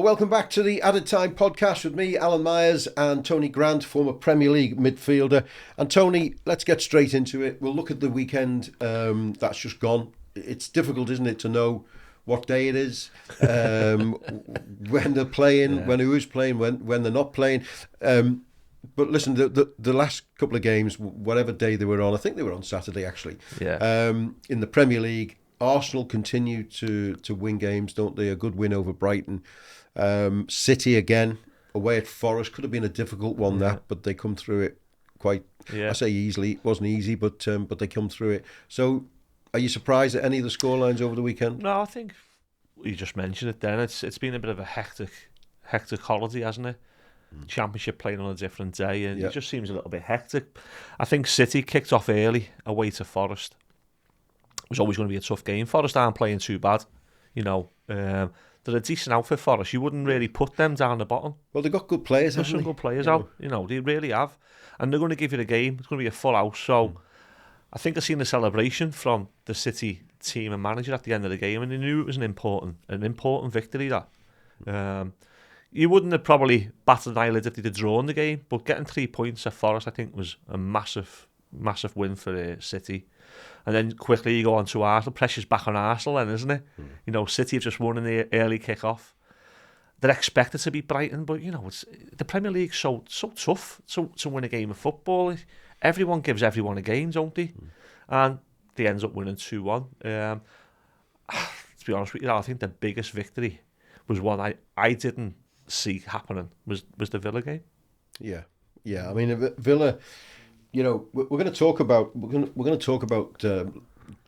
Well, welcome back to the Added Time podcast with me, Alan Myers, and Tony Grant, former Premier League midfielder. And Tony, let's get straight into it. We'll look at the weekend that's just gone. It's difficult, isn't it, to know what day it is, when they're playing, when who is playing, when they're not playing. But listen, the last couple of games, whatever day they were on, I think they were on Saturday actually. In the Premier League, Arsenal continue to win games, don't they? A good win over Brighton. City again away at Forest, could have been a difficult one that, but they come through it quite. I say easily. It wasn't easy, but they come through it. So, are you surprised at any of the scorelines over the weekend? No, I think you just mentioned it. Then it's been a bit of a hectic holiday, hasn't it? Championship playing on a different day, and it just seems a little bit hectic. I think City kicked off early away to Forest. It was always going to be a tough game. Forest aren't playing too bad, you know. They're a decent outfit for us. You wouldn't really put them down the bottom. Well, they've got good players, There's some good players out. You know, they really have. And they're going to give you the game. It's going to be a full house. So I think I've seen the celebration from the City team and manager at the end of the game, and they knew it was an important victory, that. You wouldn't have probably batted an eyelid if they'd have drawn the game, but getting 3 points at Forest, I think, was a massive win for City. And then quickly you go on to Arsenal. Pressure's back on Arsenal then, isn't it? You know, City have just won in the early kick-off. They're expected to beat Brighton, but, you know, it's the Premier League's so tough to win a game of football. Everyone gives everyone a game, don't they? And they end up winning 2-1. To be honest with you, I think the biggest victory was one I didn't see happening, was the Villa game. Yeah. I mean, Villa... You know, we're going to talk about the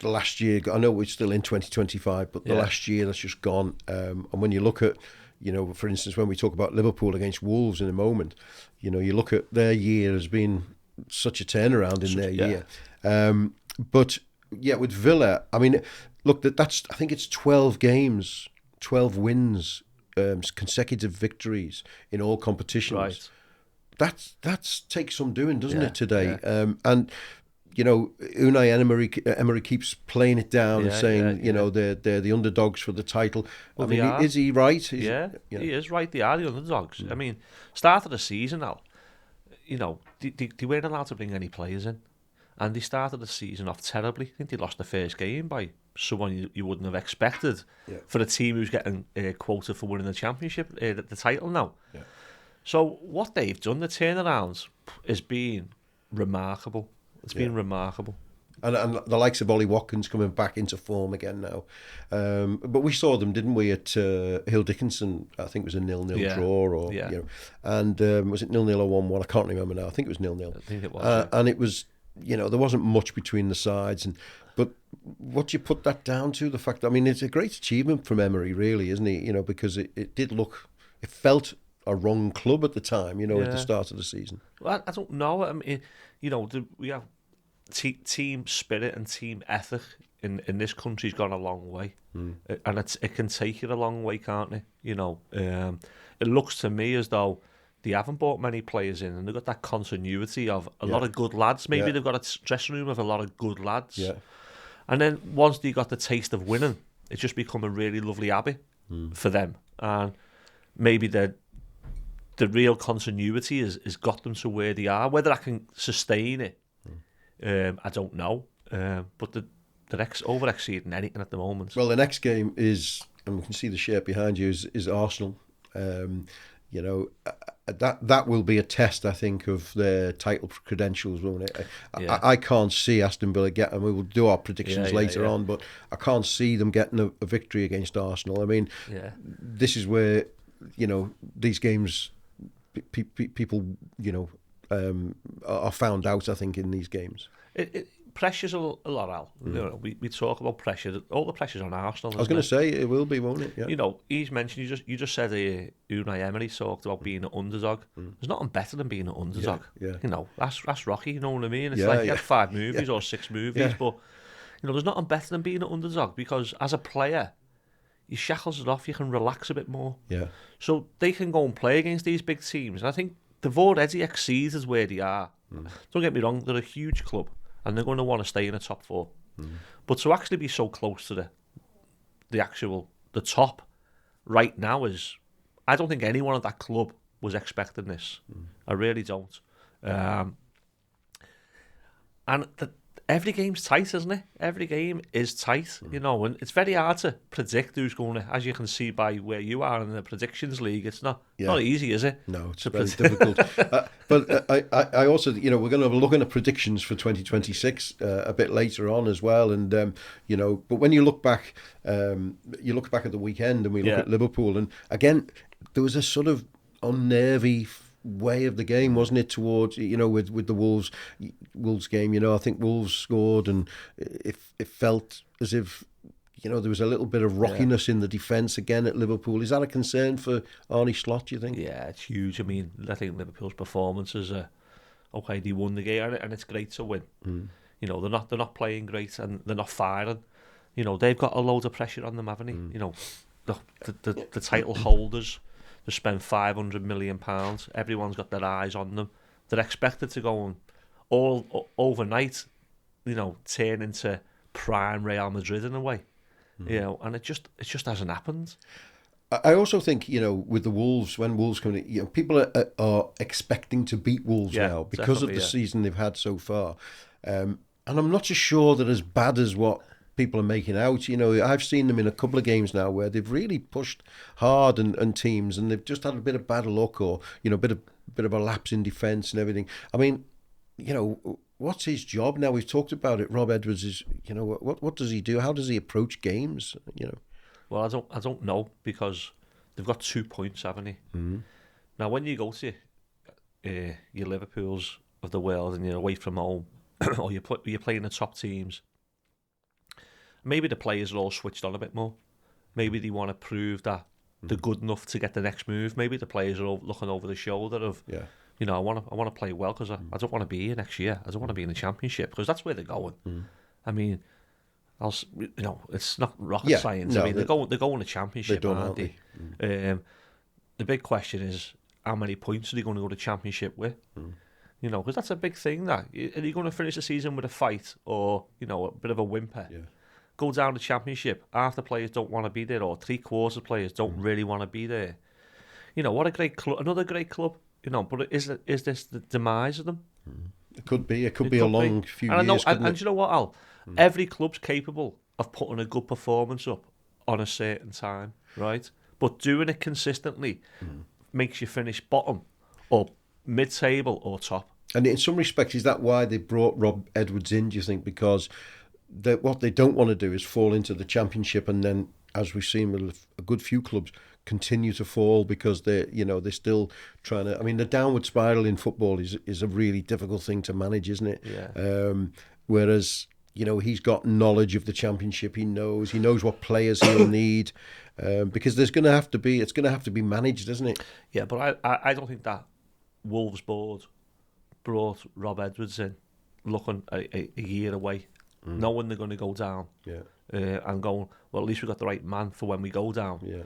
last year. I know we're still in 2025, but the last year that's just gone. And when you look at, you know, for instance, when we talk about Liverpool against Wolves in a moment, you know, you look at their year as being such a turnaround in their year. But yeah, with Villa, I mean, look, that's I think it's 12 games, 12 wins, consecutive victories in all competitions. Right. That's takes some doing, doesn't it, today? And you know, Unai Emery keeps playing it down and saying, you know, they're the underdogs for the title. Well, I mean, is he right? He is right. They are the underdogs. I mean, start of the season now, you know, they weren't allowed to bring any players in, and they started the season off terribly. I think they lost the first game by someone you wouldn't have expected for a team who's getting quoted for winning the championship, the title now. Yeah. So what they've done, the turnarounds, has been remarkable. It's been remarkable. And the likes of Ollie Watkins coming back into form again now. But we saw them, didn't we, at Hill Dickinson? I think it was a 0-0 draw, or you know, and was it 0-0 or 1-1? I can't remember now. I think it was 0-0. I think it was. And it was, you know, there wasn't much between the sides. But what do you put that down to? The fact that, I mean, it's a great achievement from Emery, really, isn't it? You know, because it did look, it felt a wrong club at the time, you know, at the start of the season. Well, I don't know. I mean, you know, we have team spirit and team ethic in this country's gone a long way, and it can take it a long way, can't it? You know, it looks to me as though they haven't bought many players in, and they've got that continuity of a lot of good lads. Maybe they've got a dressing room of a lot of good lads, and then once they got the taste of winning, it's just become a really lovely habit for them, and maybe the real continuity has got them to where they are. Whether I can sustain it, I don't know. But they're over-exceeding anything at the moment. Well, the next game is, and we can see the shirt behind you, is Arsenal. You know, that will be a test, I think, of their title credentials, won't it? I can't see Aston Villa getting, and we will do our predictions later on, but I can't see them getting a victory against Arsenal. I mean, this is where, you know, these games... people, you know, are found out, I think, in these games. Pressure's a lot, Al. You know, we talk about pressure. All the pressure's on Arsenal. I was going to say, it will be, won't it? Yeah. You know, he's mentioned, you just said Unai Emery talked about being an underdog. There's nothing better than being an underdog. You know, that's Rocky, you know what I mean? It's like he had 5 movies or 6 movies, but, you know, there's nothing better than being an underdog, because as a player, your shackles are off, you can relax a bit more. Yeah. So they can go and play against these big teams. And I think they've already exceeded where they are. Don't get me wrong, they're a huge club and they're going to want to stay in the top 4. But to actually be so close to the top right now is I don't think anyone at that club was expecting this. I really don't. And every game's tight, isn't it? Every game is tight, you know, and it's very hard to predict who's going to, as you can see by where you are in the predictions league, it's not easy, is it? No, it's very difficult. But I also, you know, we're going to have a look at predictions for 2026 a bit later on as well. And, you know, but when you look back at the weekend and we look at Liverpool, and again, there was a sort of unnervy way of the game, wasn't it, towards, you know, with the Wolves game. You know, I think Wolves scored and it felt as if, you know, there was a little bit of rockiness in the defence again at Liverpool. Is that a concern for Arne Slot, do you think? Yeah, it's huge. I mean, I think Liverpool's performances are okay. They won the game and it's great to win. You know, they're not playing great and they're not firing. You know, they've got a load of pressure on them, haven't they? You know, the title holders. They spend £500 million. Everyone's got their eyes on them. They're expected to go on all overnight, you know, turn into prime Real Madrid in a way. You know, and it just hasn't happened. I also think, you know, with the Wolves, when Wolves come in, you know, people are expecting to beat Wolves now because of the season they've had so far. And I'm not so sure that as bad as what people are making out. You know, I've seen them in a couple of games now where they've really pushed hard and teams, and they've just had a bit of bad luck, or, you know, a bit of a lapse in defence and everything. I mean, you know, what's his job now? We've talked about it. Rob Edwards is, you know, what does he do? How does he approach games? You know, well, I don't know, because they've got 2 points, haven't they? Now, when you go to your Liverpools of the world and you're away from home, or you're playing the top teams. Maybe the players are all switched on a bit more. Maybe they want to prove that they're good enough to get the next move. Maybe the players are all looking over the shoulder of, you know, I want to play well because I don't want to be here next year. I don't want to be in the Championship, because that's where they're going. I mean, you know, it's not rocket science. No, I mean, they're going to Championship, aren't they? The big question is, how many points are they going to go to Championship with? You know, because that's a big thing. That are you going to finish the season with a fight, or, you know, a bit of a whimper? Go down the Championship, half the players don't want to be there, or 3/4 of players don't really want to be there. You know, what a great club, another great club. You know, but is this the demise of them? It could be. It could be a long few and years. And you know what, Al? Every club's capable of putting a good performance up on a certain time, right? But doing it consistently makes you finish bottom, or mid-table, or top. And in some respects, is that why they brought Rob Edwards in, do you think? Because what they don't want to do is fall into the Championship, and then, as we've seen with a good few clubs, continue to fall because they're still trying to. I mean, the downward spiral in football is a really difficult thing to manage, isn't it? Whereas, you know, he's got knowledge of the Championship. He knows what players he'll need, because it's going to have to be managed, isn't it? Yeah, but I don't think that Wolves board brought Rob Edwards in looking a year away, knowing they're going to go down, and going, well, at least we've got the right man for when we go down.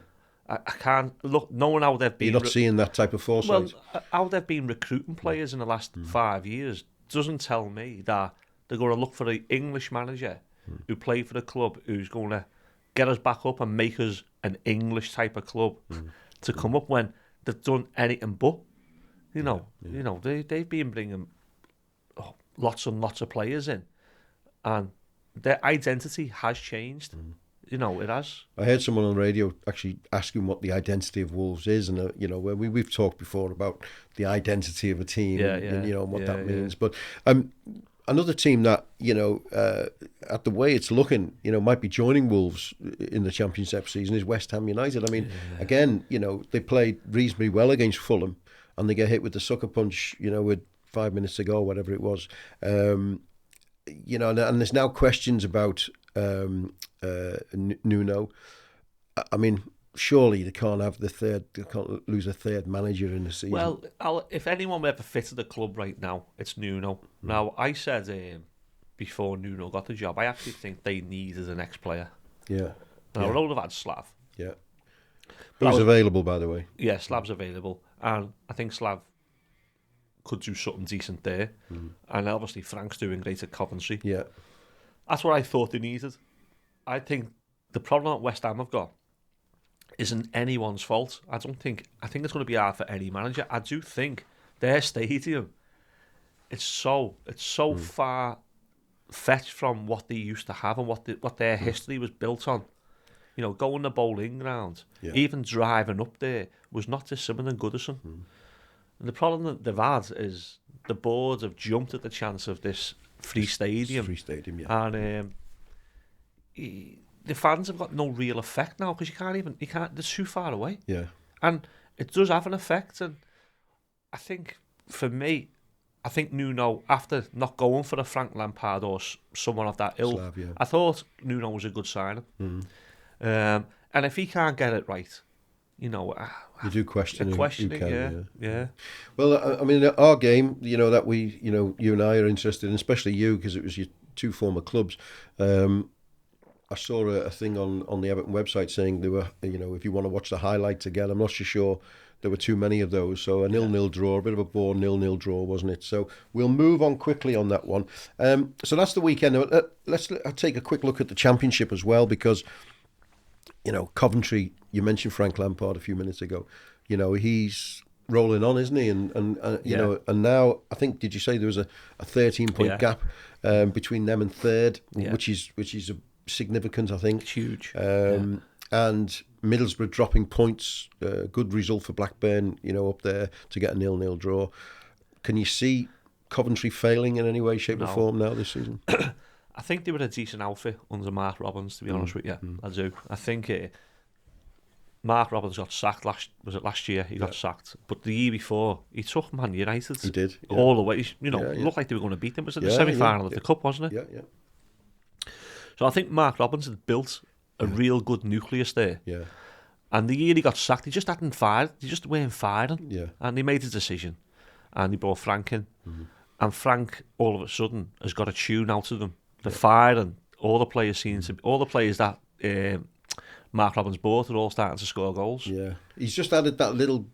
I can't look, knowing how they've been. You're not seeing that type of foresight. Well, how they've been recruiting players in the last 5 years doesn't tell me that they're going to look for an English manager who played for the club, who's going to get us back up and make us an English type of club to come up when they've done anything but. You know, they've been bringing lots and lots of players in, and their identity has changed. You know, it has. I heard someone on the radio actually asking what the identity of Wolves is, and you know, we've talked before about the identity of a team, and you know, and what that means. But another team that, you know, at the way it's looking, you know, might be joining Wolves in the Championship season is West Ham United. I mean, again, you know, they played reasonably well against Fulham, and they get hit with the sucker punch, you know, with 5 minutes to go, whatever it was. You know, and there's now questions about Nuno. I mean, surely they can't lose a third manager in the season. Well, if anyone ever fitted the club right now, it's Nuno. Now, I said before Nuno got the job, I actually think they needed an ex-player. Now, I would have had Slav. Who's available, by the way? Yeah, Slav's available, and I think Slav could do something decent there. And obviously Frank's doing great at Coventry. That's what I thought they needed. I think the problem that West Ham have got isn't anyone's fault. I think it's going to be hard for any manager. I do think their stadium, it's so far fetched from what they used to have and what their history was built on. You know, going to Bowling Ground, even driving up there, was not dissimilar than Goodison. And the problem that they've had is the board have jumped at the chance of this free stadium. Free stadium, yeah. And the fans have got no real effect now because they're too far away. Yeah. And it does have an effect. And I think, for me, Nuno, after not going for a Frank Lampard or someone of that ilk, I thought Nuno was a good signing. And if he can't get it right, you know, you do question who can, yeah. Well, I mean, our game, you know, that we, you know, you and I are interested in, especially you, because it was your two former clubs. I saw a thing on the Everton website saying there were, you know, if you want to watch the highlights again, I'm not so sure there were too many of those. So a 0-0 draw, a bit of a bore 0-0 draw, wasn't it? So we'll move on quickly on that one. So that's the weekend. Let's take a quick look at the Championship as well, because, you know, Coventry, you mentioned Frank Lampard a few minutes ago. You know, he's rolling on, isn't he? And you know, and now I think, did you say there was a 13-point gap between them and third, which is significant, I think. It's huge. And Middlesbrough dropping points, good result for Blackburn, you know, up there to get a 0-0 draw. Can you see Coventry failing in any way, shape or form now this season? I think they were a decent outfit under Mark Robbins, to be honest with you. I do. I think Mark Robbins got sacked last year? He got sacked. But the year before, he took Man United. He did. All the way. You know, looked like they were going to beat them. It was in the semi-final of the Cup, wasn't it? Yeah. So I think Mark Robbins had built a real good nucleus there. Yeah. And the year he got sacked, he just hadn't fired. He just weren't firing. Yeah. And he made a decision. And he brought Frank in. And Frank, all of a sudden, has got a tune out of them. The firing. All the players that Mark Robbins bought are all starting to score goals. Yeah. He's just added that little...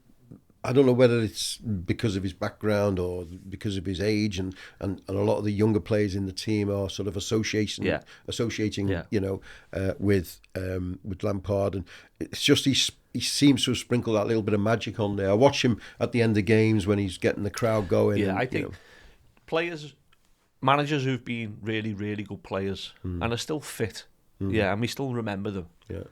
I don't know whether it's because of his background or because of his age, and a lot of the younger players in the team are sort of associating, you know, with Lampard, and it's just he seems to have sprinkled that little bit of magic on there. I watch him at the end of games when he's getting the crowd going. Yeah, I think managers who've been really, really good players and are still fit, and we still remember them. Yeah.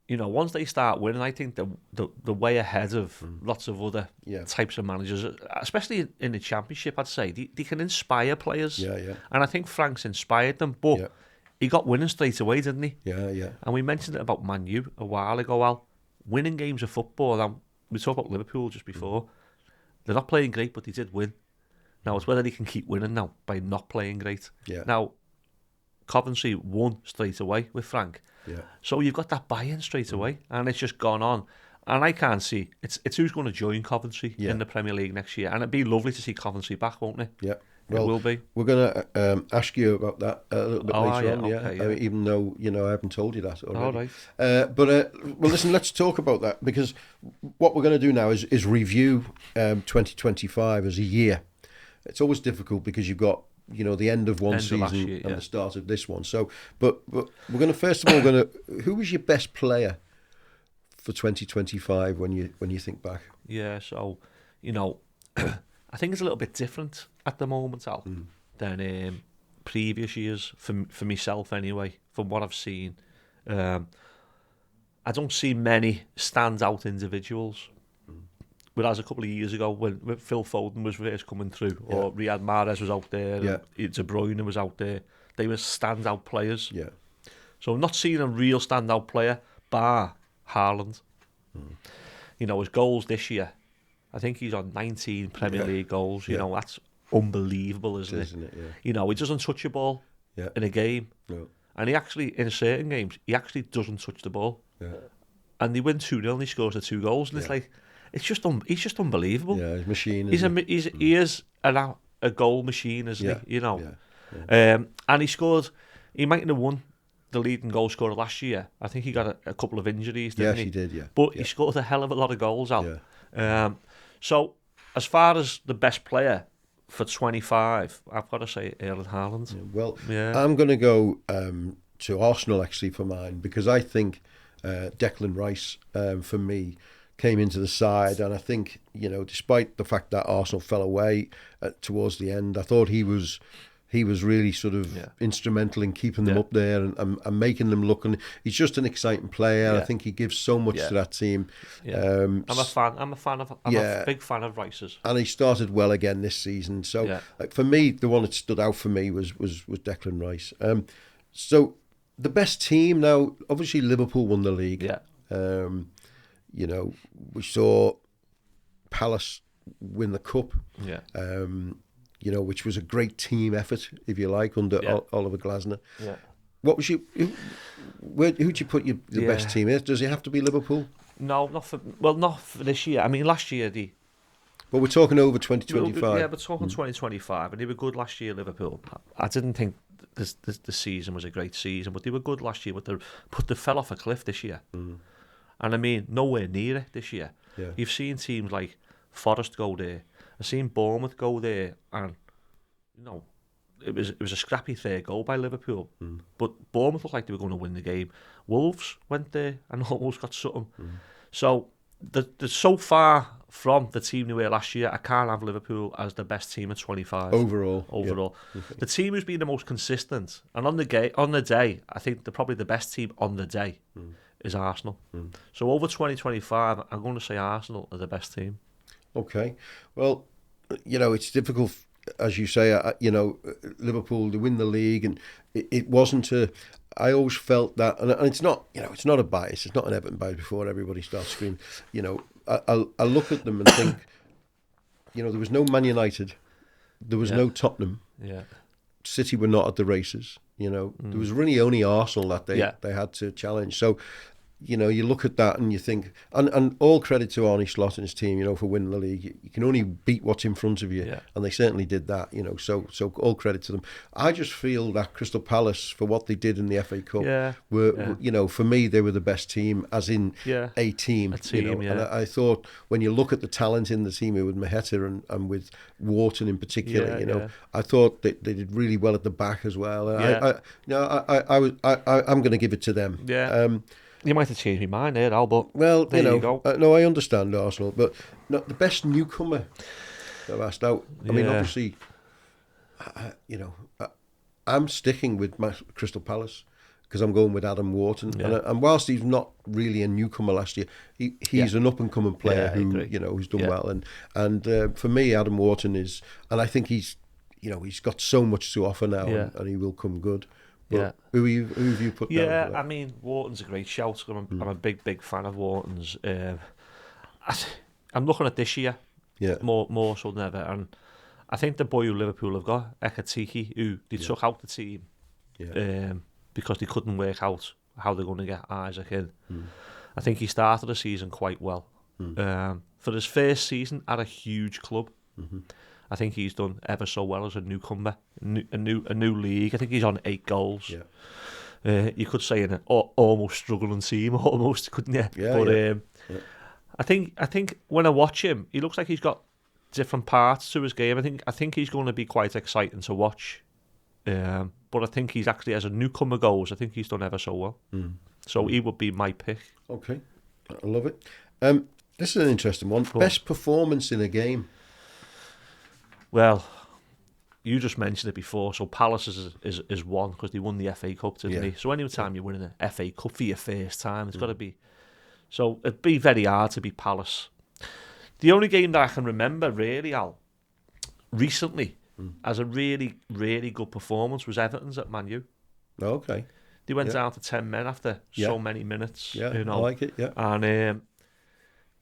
You know, once they start winning, I think the way ahead of lots of other types of managers, especially in the Championship, I'd say, they can inspire players. Yeah. And I think Frank's inspired them, but he got winning straight away, didn't he? Yeah. And we mentioned it about Man U a while ago. Well, winning games of football, and we talked about Liverpool just before, they're not playing great, but they did win. Now, it's whether they can keep winning now by not playing great. Yeah. Now, Coventry won straight away with Frank. Yeah. So you've got that buy-in straight away, and it's just gone on. And I can't see it's who's going to join Coventry in the Premier League next year, and it'd be lovely to see Coventry back, won't it? Yeah, well, it will be. We're going to ask you about that a little bit later on. Okay, I mean, even though I haven't told you that already. All right. Well, listen, let's talk about that, because what we're going to do now is review 2025 as a year. It's always difficult because you've got the end of one season and the start of this one. So, but we're going to first of all who was your best player for 2025 when you think back? Yeah, so I think it's a little bit different at the moment, Al, than previous years for myself anyway. From what I've seen, I don't see many standout individuals. Whereas a couple of years ago, when Phil Foden was first coming through, or Riyad Mahrez was out there, and De Bruyne was out there, they were standout players. Yeah. So I'm not seeing a real standout player, bar Haaland. His goals this year, I think he's on 19 Premier League goals. You know, that's unbelievable, isn't it? Yeah. He doesn't touch a ball in a game. No. And he actually, in certain games, he actually doesn't touch the ball. Yeah. And they win 2-0 and he scores the 2 goals. And it's like, he's just unbelievable. Yeah, he's a machine. He is a goal machine, isn't he? Yeah. And he scored. He mightn't have won the leading goal scorer last year. I think he got a couple of injuries, didn't he? Yes, he did, yeah. But he scored a hell of a lot of goals, Al. Yeah. So, as far as the best player for 25, I've got to say Erling Haaland. Yeah, well, I'm going to go to Arsenal, actually, for mine, because I think Declan Rice, for me, came into the side, and I think, despite the fact that Arsenal fell away towards the end, I thought he was really sort of instrumental in keeping them up there and making them look. And he's just an exciting player. I think he gives so much to that team. I'm a big fan of Rice's. And he started well again this season. So for me, the one that stood out for me was Declan Rice. So the best team now, obviously Liverpool won the league. We saw Palace win the cup. Which was a great team effort, if you like, under Oliver Glasner. What was who'd you put the best team in? Does it have to be Liverpool? No, not for this year. I mean, last year But we're talking over 2025. Yeah, we're talking 2025, and they were good last year, Liverpool. I didn't think the season was a great season, but they were good last year. But they fell off a cliff this year. And I mean, nowhere near it this year. You've seen teams like Forest go there. I've seen Bournemouth go there, and it was a scrappy third goal by Liverpool. But Bournemouth looked like they were going to win the game. Wolves went there and almost got something. So they're so far from the team they were last year. I can't have Liverpool as the best team at 25 overall. The team who's been the most consistent, and on the day, I think they're probably the best team on the day is Arsenal. So over 2025, I'm going to say Arsenal are the best team. Okay, well, it's difficult, as you say. Liverpool, they win the league, and it wasn't I always felt that, and it's not, it's not a bias. It's not an Everton bias. Before everybody starts screaming, I look at them and think, there was no Man United, there was no Tottenham. City were not at the races. There was really only Arsenal that they had to challenge. So, you look at that and you think, and all credit to Arne Slot and his team, for winning the league. You can only beat what's in front of you, and they certainly did that. So all credit to them. I just feel that Crystal Palace, for what they did in the FA Cup, were for me, they were the best team, as in a team. And I thought, when you look at the talent in the team with Maheta and with Wharton in particular, I thought they did really well at the back as well. I'm going to give it to them. You might have changed my mind there, Al, but there you go. No, I understand Arsenal, but the best newcomer that I've asked out. I mean, obviously, I'm sticking with my Crystal Palace because I'm going with Adam Wharton. And whilst he's not really a newcomer last year, he's an up-and-coming player who's done well. And for me, Adam Wharton is, and I think he's got so much to offer now, and he will come good. Who have you put down? Yeah, I mean, Wharton's a great shout. I'm a big fan of Wharton's. I'm looking at this year more so than ever, and I think the boy who Liverpool have got, Ekatike, who they took out the team because they couldn't work out how they're going to get Isaac in. I think he started the season quite well. For his first season at a huge club, I think he's done ever so well as a newcomer, a new league. I think he's on 8 goals. You could say in an almost struggling team, almost, couldn't you? I think when I watch him, he looks like he's got different parts to his game. I think he's going to be quite exciting to watch. But I think he's actually, as a newcomer goes, I think he's done ever so well. So he would be my pick. Okay, I love it. This is an interesting one. Best performance in a game. Well, you just mentioned it before. So Palace is one because they won the FA Cup, didn't they? So any time you're winning an FA Cup for your first time, it's got to be. So it'd be very hard to beat Palace. The only game that I can remember, really, Al, recently, as a really, really good performance was Everton's at Man U. Okay. They went down to 10 men after so many minutes. I like it, And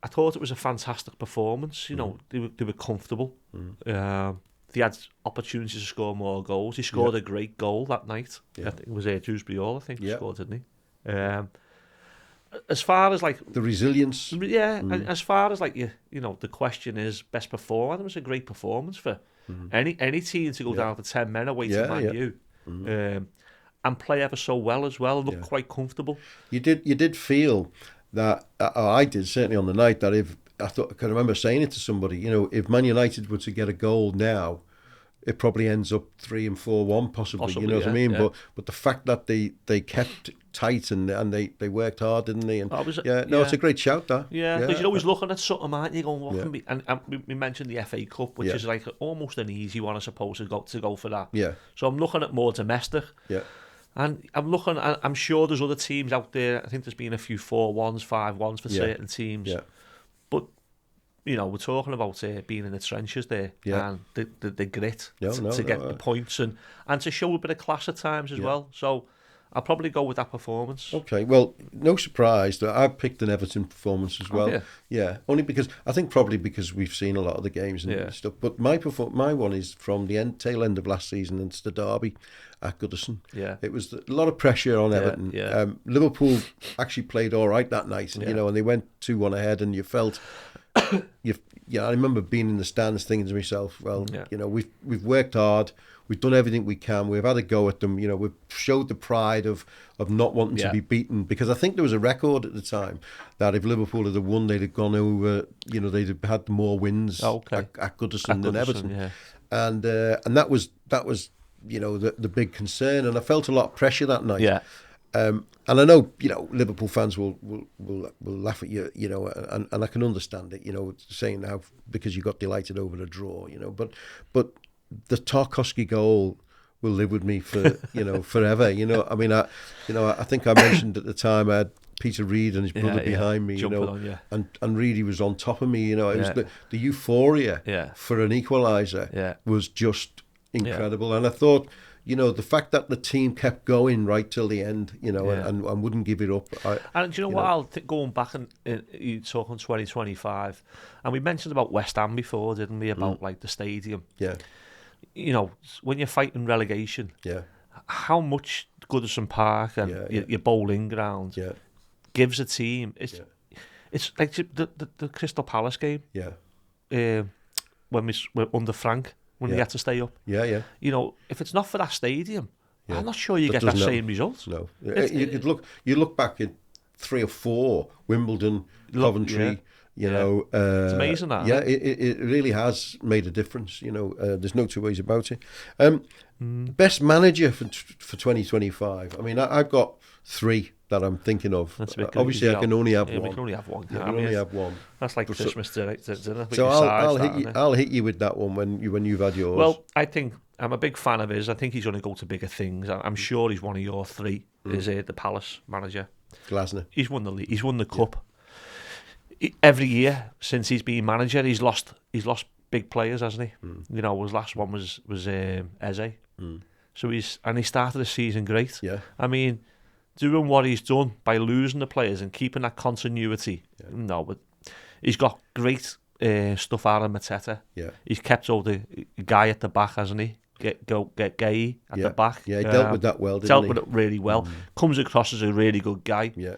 I thought it was a fantastic performance. They were comfortable. They had opportunities to score more goals. He scored a great goal that night. I think it was Dewsbury Hall, I think he scored, didn't he? As far as like the resilience, and as far as like the question is best performer. It was a great performance for any team to go down to 10 men away to Man U, and play ever so well as well. Look quite comfortable. You did feel that I did certainly on the night that I can remember saying it to somebody. If Man United were to get a goal now, it probably ends up 3 and 4-1 possibly. You know what I mean? Yeah. But the fact that they kept tight, and they worked hard, didn't they? And it's a great shout, that. Yeah, because you're always looking at something, aren't you? Going, what can be? And we mentioned the FA Cup, which is like almost an easy one, I suppose, to go for that. Yeah. So I'm looking at more domestic. Yeah. And I'm sure there's other teams out there. I think there's been a few 4-1s, 5-1s for certain teams. Yeah. But we're talking about being in the trenches there and the grit to get the points and to show a bit of class at times as well. So I'll probably go with that performance. Okay, well, no surprise that I picked an Everton performance as well. Yeah, only because I think probably because we've seen a lot of the games and stuff. But my one is from the tail end of last season, and it's the derby at Goodison. Yeah, it was a lot of pressure on Everton. Yeah. Liverpool actually played all right that night, and they went 2-1 ahead, and you felt. I remember being in the stands thinking to myself, well, we've worked hard. We've done everything we can. We've had a go at them. We've showed the pride of not wanting to be beaten, because I think there was a record at the time that if Liverpool had won, they'd have gone over. They'd have had more wins at Goodison than Everton, and that was the big concern. And I felt a lot of pressure that night. Yeah. And I know Liverpool fans will laugh at you, and I can understand it, saying how because you got delighted over the draw, but the Tarkowski goal will live with me for forever. I mean, I think I mentioned at the time I had Peter Reid and his brother behind me, and Reid was on top of me. It was the euphoria for an equaliser was just incredible, and I thought. The fact that the team kept going right till the end, and wouldn't give it up. And do you know what? I'll going back and you talking 2025, and we mentioned about West Ham before, didn't we? About like the stadium. Yeah. When you're fighting relegation, how much Goodison Park and your bowling ground gives a team. It's like the Crystal Palace game. Yeah. When we were under Frank. When we had to stay up. Yeah. If it's not for that stadium, I'm not sure you get that same result. No. You look back at 3 or 4, Wimbledon, Coventry, it's amazing that. Yeah, it really has made a difference, there's no two ways about it. Best manager for 2025. I mean, I've got 3 that I'm thinking of. Obviously, I can only have one. We can only have one. I can only have one. That's like Christmas dinner. So I'll hit you with that one when you've had yours. Well, I think I'm a big fan of his. I think he's going to go to bigger things. I'm sure he's one of your 3. Is the Palace manager, Glasner. He's won the league. He's won the cup. Every year since he's been manager, he's lost big players, hasn't he? His last one was Eze. So he started the season great. Yeah. I mean, doing what he's done by losing the players and keeping that continuity. No, but he's got great stuff out of Mateta. Yeah. He's kept all the guy at the back, hasn't he? Get Gay at the back. Yeah, he dealt with that well, didn't he? Dealt with it really well. Comes across as a really good guy. Yeah.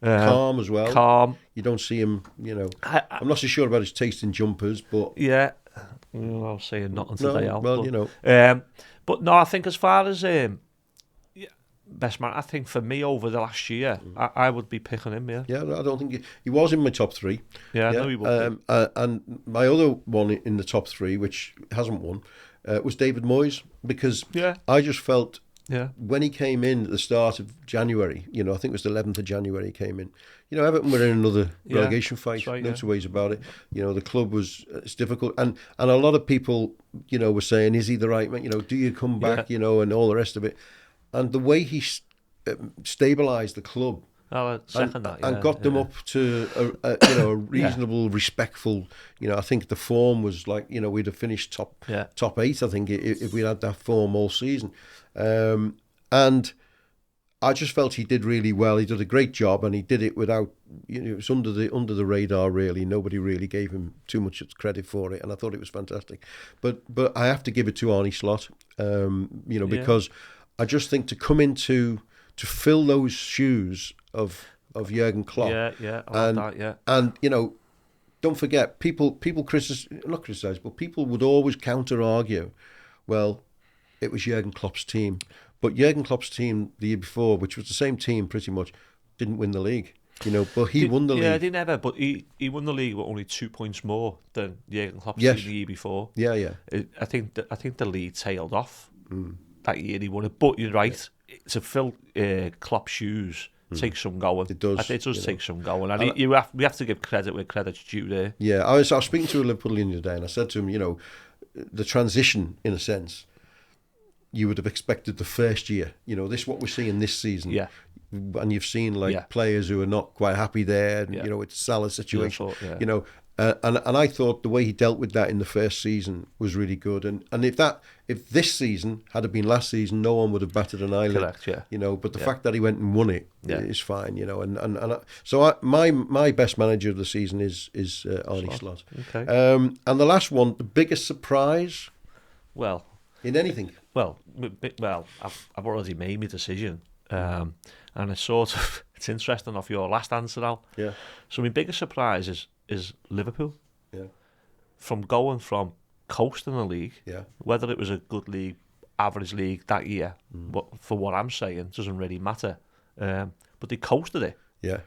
Calm as well. Calm. You don't see him, I'm not so sure about his taste in jumpers, but... Yeah. I'll say nothing today, Al. Well, but no, I think as far as... best man, I think for me over the last year, I would be picking him. Yeah, I don't think he was in my top 3. Yeah, I know he would. And my other one in the top 3, which hasn't won, was David Moyes, because I just felt when he came in at the start of January, I think it was the 11th of January he came in. Everton were in another relegation fight. Right, no two ways about it. The club it's difficult, and a lot of people, were saying, is he the right man? Do you come back? And all the rest of it. And the way he stabilised the club and got them up to a reasonable, respectful. I think the form was like we'd have finished top 8. I think if we had that form all season, and I just felt he did really well. He did a great job, and he did it without it was under the radar. Really, nobody really gave him too much credit for it, and I thought it was fantastic. But I have to give it to Arne Slot, because. I just think to come into to fill those shoes of Jurgen Klopp. And don't forget, people not criticize, but people would always counter argue. Well, it was Jurgen Klopp's team, but Jurgen Klopp's team the year before, which was the same team pretty much, didn't win the league. But he won the league. Yeah, they never. But he won the league with only 2 points more than Jurgen Klopp's team the year before. Yeah. I think the league tailed off. That year he won it, but you're right. to fill Klopp's shoes takes some going. It does. It does take some going, and we have to give credit where credit's due there. Yeah, I was speaking to a Liverpoolian today, and I said to him, the transition, in a sense, you would have expected the first year. This is what we're seeing this season. Yeah. And you've seen players who are not quite happy there. And, it's Salah's situation. And I thought the way he dealt with that in the first season was really good. And if this season had been last season, no one would have batted an eyelid. Correct, yeah. But the fact that he went and won it is fine. My best manager of the season is Arne Slot. Okay. And the last one, the biggest surprise. Well, in anything. Well, I've already made my decision. And it's interesting off your last answer, Al. Yeah. So my biggest surprise is Liverpool. Yeah. From going from coasting the league, whether it was a good league, average league that year, but for what I'm saying, doesn't really matter. But they coasted it. Yeah.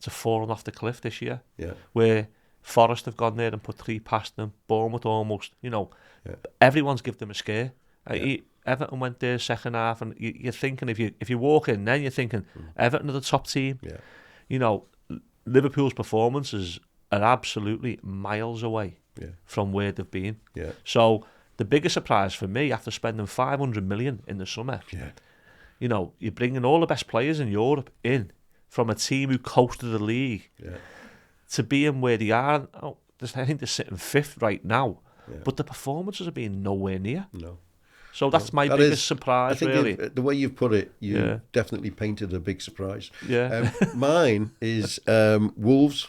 To falling off the cliff this year. Yeah. Where Forest have gone there and put 3 past them. Bournemouth almost. Everyone's given them a scare. Everton went there second half, and you're thinking if you walk in, then you're thinking Everton are the top team. Yeah. Liverpool's performances are absolutely miles away from where they've been. Yeah. So the biggest surprise for me, after spending 500 million in the summer, you're bringing all the best players in Europe in from a team who coasted the league to being where they are. I think they're sitting 5th right now, but the performances are being nowhere near. No. So that's my biggest surprise, I think really. The way you've put it, you definitely painted a big surprise. Yeah. Mine is Wolves,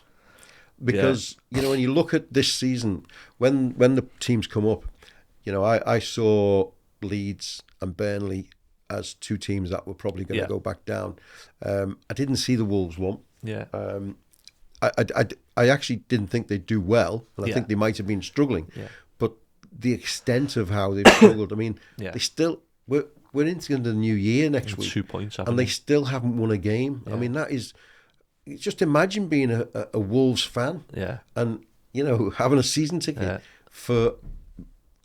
because when you look at this season, when the teams come up, I saw Leeds and Burnley as 2 teams that were probably going to go back down. I didn't see the Wolves one. Yeah. I actually didn't think they'd do well, and I think they might have been struggling. Yeah. But the extent of how they've struggled, I mean, they still we're into the new year next week, 2 points, and they still haven't won a game. I mean, that is, just imagine being a Wolves fan, and having a season ticket for,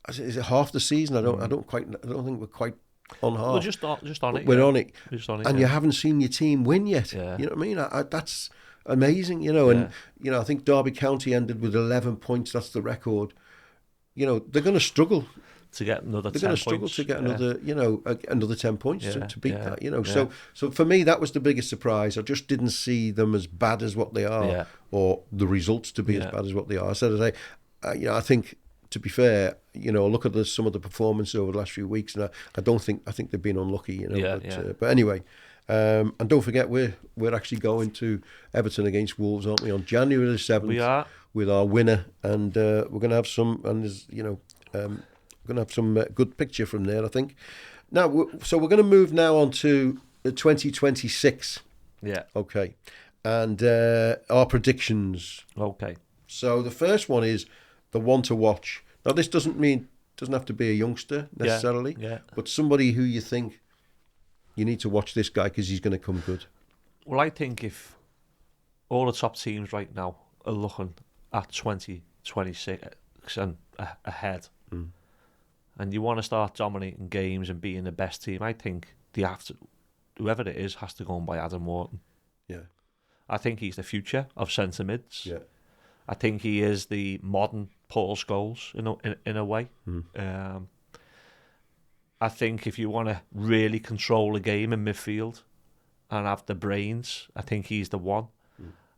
is it half the season? I don't think we're quite on half. We're just on it. We're on it, and you haven't seen your team win yet. Yeah. You know what I mean? That's amazing. And I think Derby County ended with 11 points. That's the record. They're going to struggle to get another. They're going to struggle to get another, another 10 points to beat that. Yeah. So for me, that was the biggest surprise. I just didn't see them as bad as what they are, or the results to be as bad as what they are. I think, to be fair, look at some of the performance over the last few weeks, and I think they've been unlucky. But anyway. And don't forget, we're actually going to Everton against Wolves, aren't we, on January the 7th? We are, with our winner, and we're going to have some, and there's, going to have some good picture from there, I think. Now, so we're going to move now on to 2026. Yeah. Okay. And our predictions. Okay. So the first one is the one to watch. Now, this doesn't have to be a youngster necessarily, but somebody who you think you need to watch this guy because he's going to come good. Well, I think if all the top teams right now are looking at 2026 and ahead, and you want to start dominating games and being the best team, I think they have to, whoever it is, has to go and buy Adam Wharton. Yeah. I think he's the future of centre mids. Yeah. I think he is the modern Paul Scholes in a way. I think if you want to really control a game in midfield and have the brains, I think he's the one.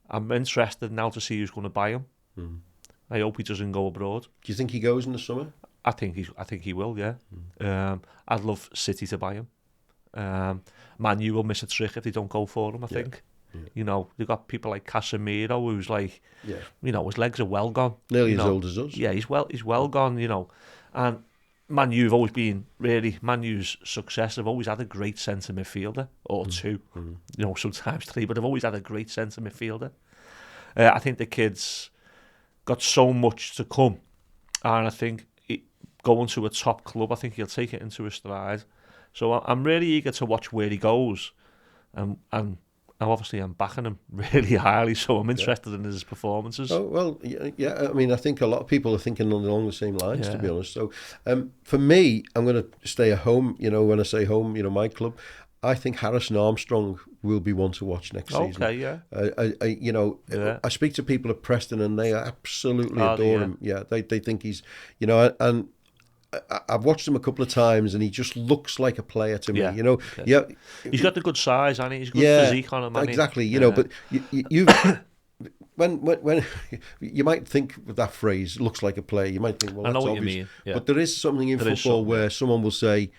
I'm interested now to see who's going to buy him. I hope he doesn't go abroad. Do you think he goes in the summer? I think he will, yeah. I'd love City to buy him. Man U will miss a trick if they don't go for him, I think. They've got people like Casemiro, who's like, his legs are well gone. Nearly as old as us. Yeah, he's well gone, And Man U have always been, really, Man U's success have always had a great centre midfielder, or two, sometimes 3, but they've always had a great centre midfielder. I think the kid's got so much to come, and I think going to a top club, I think he'll take it into his stride. So I'm really eager to watch where he goes, and obviously I'm backing him really highly, so I'm interested in his performances. Oh, well, yeah. I mean, I think a lot of people are thinking along the same lines, to be honest. So for me, I'm going to stay at home. When I say home, my club. I think Harrison Armstrong will be one to watch next season. Okay, yeah. I speak to people at Preston and they absolutely adore him. Yeah, they think he's, and I've watched him a couple of times and he just looks like a player to me. He's got the good size, and he's got physique on him. Exactly. But you when you might think with that phrase, looks like a player, you might think, well, that's obvious. What you mean. Yeah. But there is something in football where someone will say,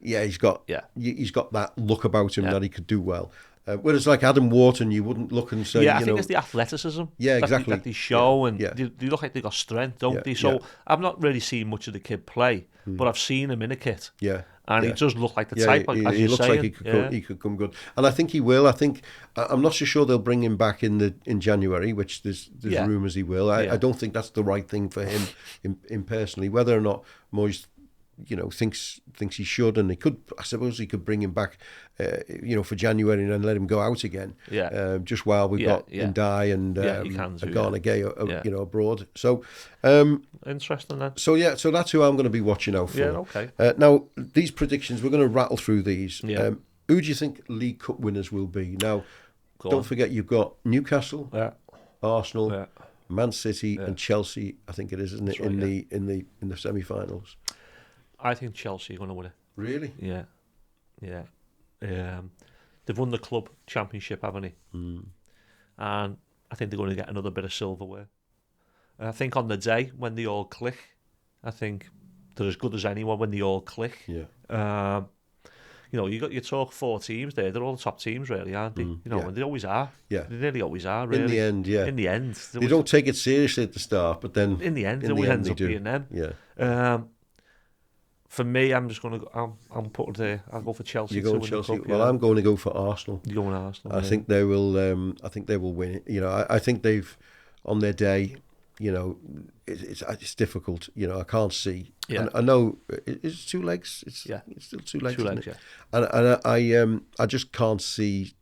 he's got that look about him that he could do well. Whereas like Adam Wharton, you wouldn't look and say, I think it's the athleticism. Yeah, exactly. That they show, and they look like they got strength, don't they? So I've not really seen much of the kid play, but I've seen him in a kit. Yeah. And he does look like the type. He looks like he could come good, and I think he will. I'm not so sure they'll bring him back in January, which there's rumours he will. I don't think that's the right thing for him, in personally. Whether or not Moyes, thinks he should, and I suppose he could bring him back, for January and then let him go out again. Yeah. Just while we've got Ndai and Garner Gay, abroad. So interesting then. So that's who I'm going to be watching out for. Yeah. Okay. Now these predictions, we're going to rattle through these. Yeah. Who do you think League Cup winners will be? Now, don't forget you've got Newcastle, Arsenal, Man City, and Chelsea. I think it is, isn't it? Right, in the semi-finals. I think Chelsea are going to win it. Really? Yeah. They've won the club championship, haven't they? And I think they're going to get another bit of silverware. And I think on the day when they all click, I think they're as good as anyone when they all click. Yeah. You talk 4 teams there. They're all the top teams, really, aren't they? And they always are. Yeah. They nearly always are, really. In the end, yeah. In the end. They don't take it seriously at the start, but then in the end, it always ends up being them. Yeah. For me, I'm just going to go. I'm putting there. I'll go for Chelsea. You're going Chelsea. Well, I'm going to go for Arsenal. You're going Arsenal. I think they will. I think they will win it. I think they've on their day. It's difficult. I can't see. Yeah. And I know it's 2 legs. It's still 2 legs. 2 legs. Yeah. And I just can't see.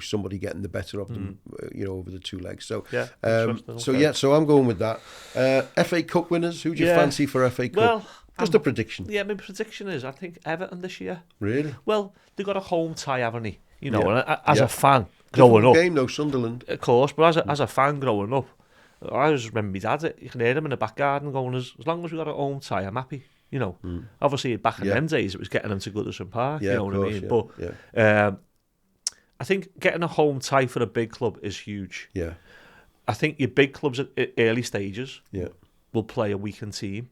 Somebody getting the better of them. Over the 2 legs. So So I'm going with that. FA Cup winners. Who do you fancy for FA Cup? Well. Just a prediction. Yeah, my prediction is I think Everton this year. Really? Well, they got a home tie, haven't they? And as a fan growing up, game, no Sunderland, of course. But as a fan growing up, I just remember my dad. You can hear him in the back garden going, "As long as we got a home tie, I'm happy." Obviously back in them days, it was getting them to Goodison Park. Yeah, what I mean? Yeah. But I think getting a home tie for a big club is huge. Yeah. I think your big clubs at early stages. Yeah. Will play a weakened team.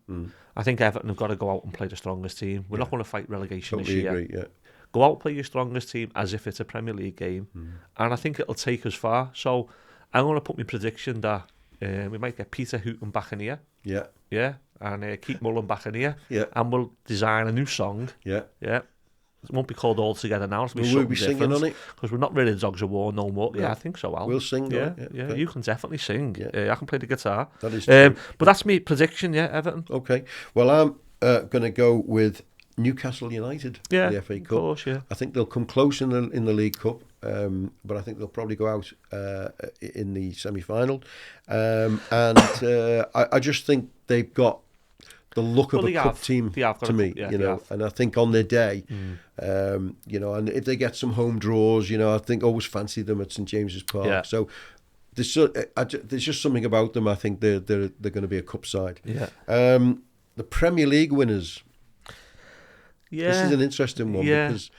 I think Everton have got to go out and play the strongest team. We're not going to fight relegation this year. Agree, yeah. Go out and play your strongest team as if it's a Premier League game. And I think it'll take us far. So I'm going to put my prediction that we might get Peter Hooton back in here. Yeah. Yeah. And Keith Mullen back in here. Yeah. And we'll design a new song. Yeah. Yeah. It won't be called All Together now. Will we be singing on it? Because we're not really the Dogs of War no more. Yeah, I think so, Al. We'll sing. Yeah, okay. You can definitely sing. Yeah. I can play the guitar. That is true. But that's my prediction, Everton. Okay. Well, I'm going to go with Newcastle United in the FA Cup. Of course, yeah. I think they'll come close in the League Cup, but I think they'll probably go out in the semi-final. And I just think they've got the look of a cup team to me, and I think on their day, and if they get some home draws, I think always fancy them at St James's Park. Yeah. So there's just something about them. I think they're going to be a cup side. Yeah. The Premier League winners. Yeah. This is an interesting one because,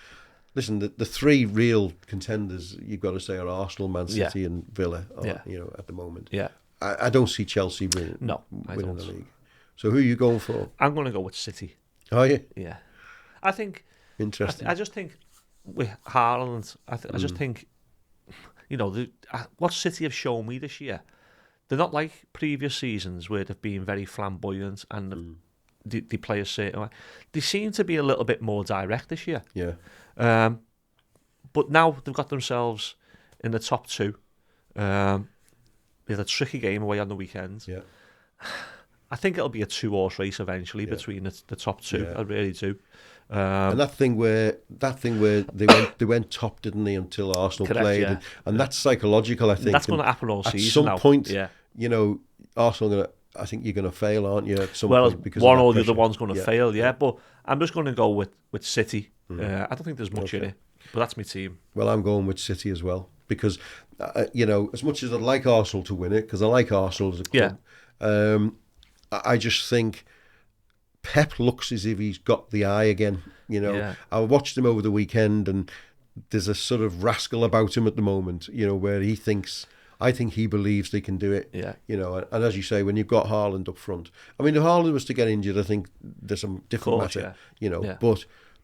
listen, the 3 real contenders you've got to say are Arsenal, Man City, and Villa. At the moment. Yeah. I don't see Chelsea winning. No, I don't. The league. So who are you going for? I'm going to go with City. Are you? Yeah. I think... Interesting. I just think with Haaland, I just think, what City have shown me this year, they're not like previous seasons where they've been very flamboyant and they play a certain way. They seem to be a little bit more direct this year. Yeah. But now they've got themselves in the top 2. They had a tricky game away on the weekend. Yeah. I think it'll be a 2-horse race eventually between the top 2. Yeah. I really do. And that thing where they went top, didn't they, until Arsenal played, and that's psychological. I think that's going to happen all season. At some point, Arsenal I think you're going to fail, aren't you? At some point because one or the other one's going to fail. Yeah, but I'm just going to go with City. I don't think there's much in it. But that's my team. Well, I'm going with City as well because, as much as I'd like Arsenal to win it, because I like Arsenal as a club, I just think Pep looks as if he's got the eye again. I watched him over the weekend, and there's a sort of rascal about him at the moment, where I think he believes they can do it. Yeah. And as you say, when you've got Haaland up front, I mean, if Haaland was to get injured, I think there's some different matter.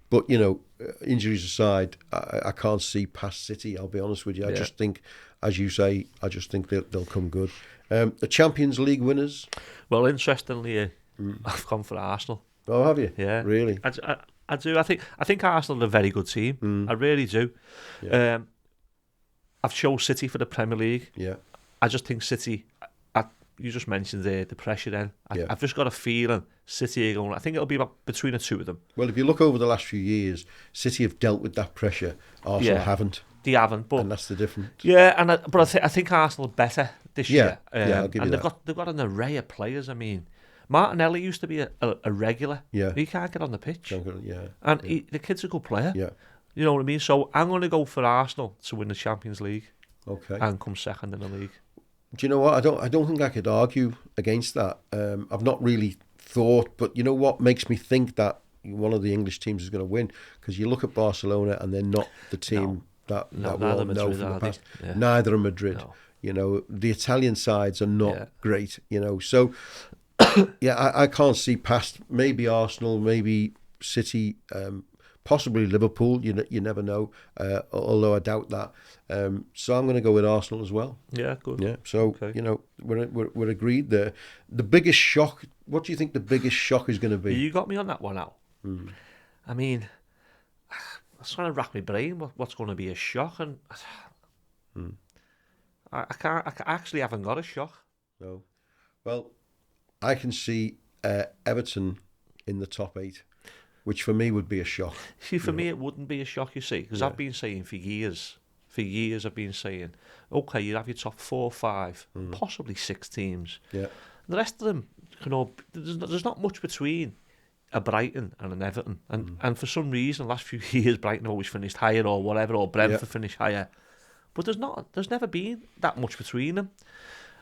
But injuries aside, I can't see past City. I'll be honest with you. I just think, as you say, they'll come good. The Champions League winners. Well, interestingly, I've gone for Arsenal. Oh, have you? Yeah, really. I do. I think Arsenal are a very good team. I really do. Yeah. I've chose City for the Premier League. Yeah. I just think City. You just mentioned the pressure. Then I've just got a feeling City are going. I think it'll be about between the two of them. Well, if you look over the last few years, City have dealt with that pressure. Arsenal haven't. They haven't, but and that's the difference. Yeah, but I think Arsenal are better this year. I'll give you that. They've got an array of players. I mean, Martinelli used to be a regular. Yeah. He can't get on the pitch. And the kid's a good player. Yeah. You know what I mean? So I'm going to go for Arsenal to win the Champions League. Okay. And come second in the league. Do you know what? I don't think I could argue against that. I've not really thought, but you know what makes me think that one of the English teams is going to win? Because you look at Barcelona and they're not the team that we all know from the past. Yeah. Neither are Madrid. No. The Italian sides are not great. So I can't see past maybe Arsenal, maybe City, possibly Liverpool. You never know. Although I doubt that. So I'm going to go with Arsenal as well. Yeah, good. Yeah. So we're agreed there. The biggest shock. What do you think the biggest shock is going to be? You got me on that one out. I mean, I was trying to rack my brain. What's going to be a shock? And I actually haven't got a shock. No. Well, I can see Everton in the top 8, which for me would be a shock. See, for me, it wouldn't be a shock, you see, because I've been saying for years, I've been saying, okay, you have your top 4, 5, possibly 6 teams. Yeah. The rest of them, there's not much between a Brighton and an Everton. And for some reason, the last few years, Brighton always finished higher or whatever, or Brentford finished higher. But there's never been that much between them.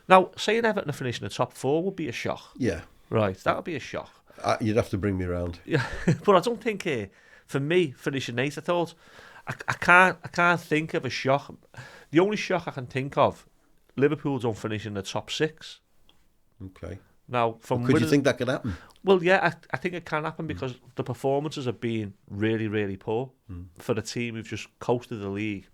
Now, saying Everton are finishing the top 4 would be a shock. Yeah. Right, that would be a shock. You'd have to bring me around. Yeah, but I don't think for me finishing 8th, I thought I can't think of a shock. The only shock I can think of, Liverpool don't finish in the top 6. Okay. Now, could you think that could happen? Well, yeah, I think it can happen because the performances have been really, really poor for the team who've just coasted the league.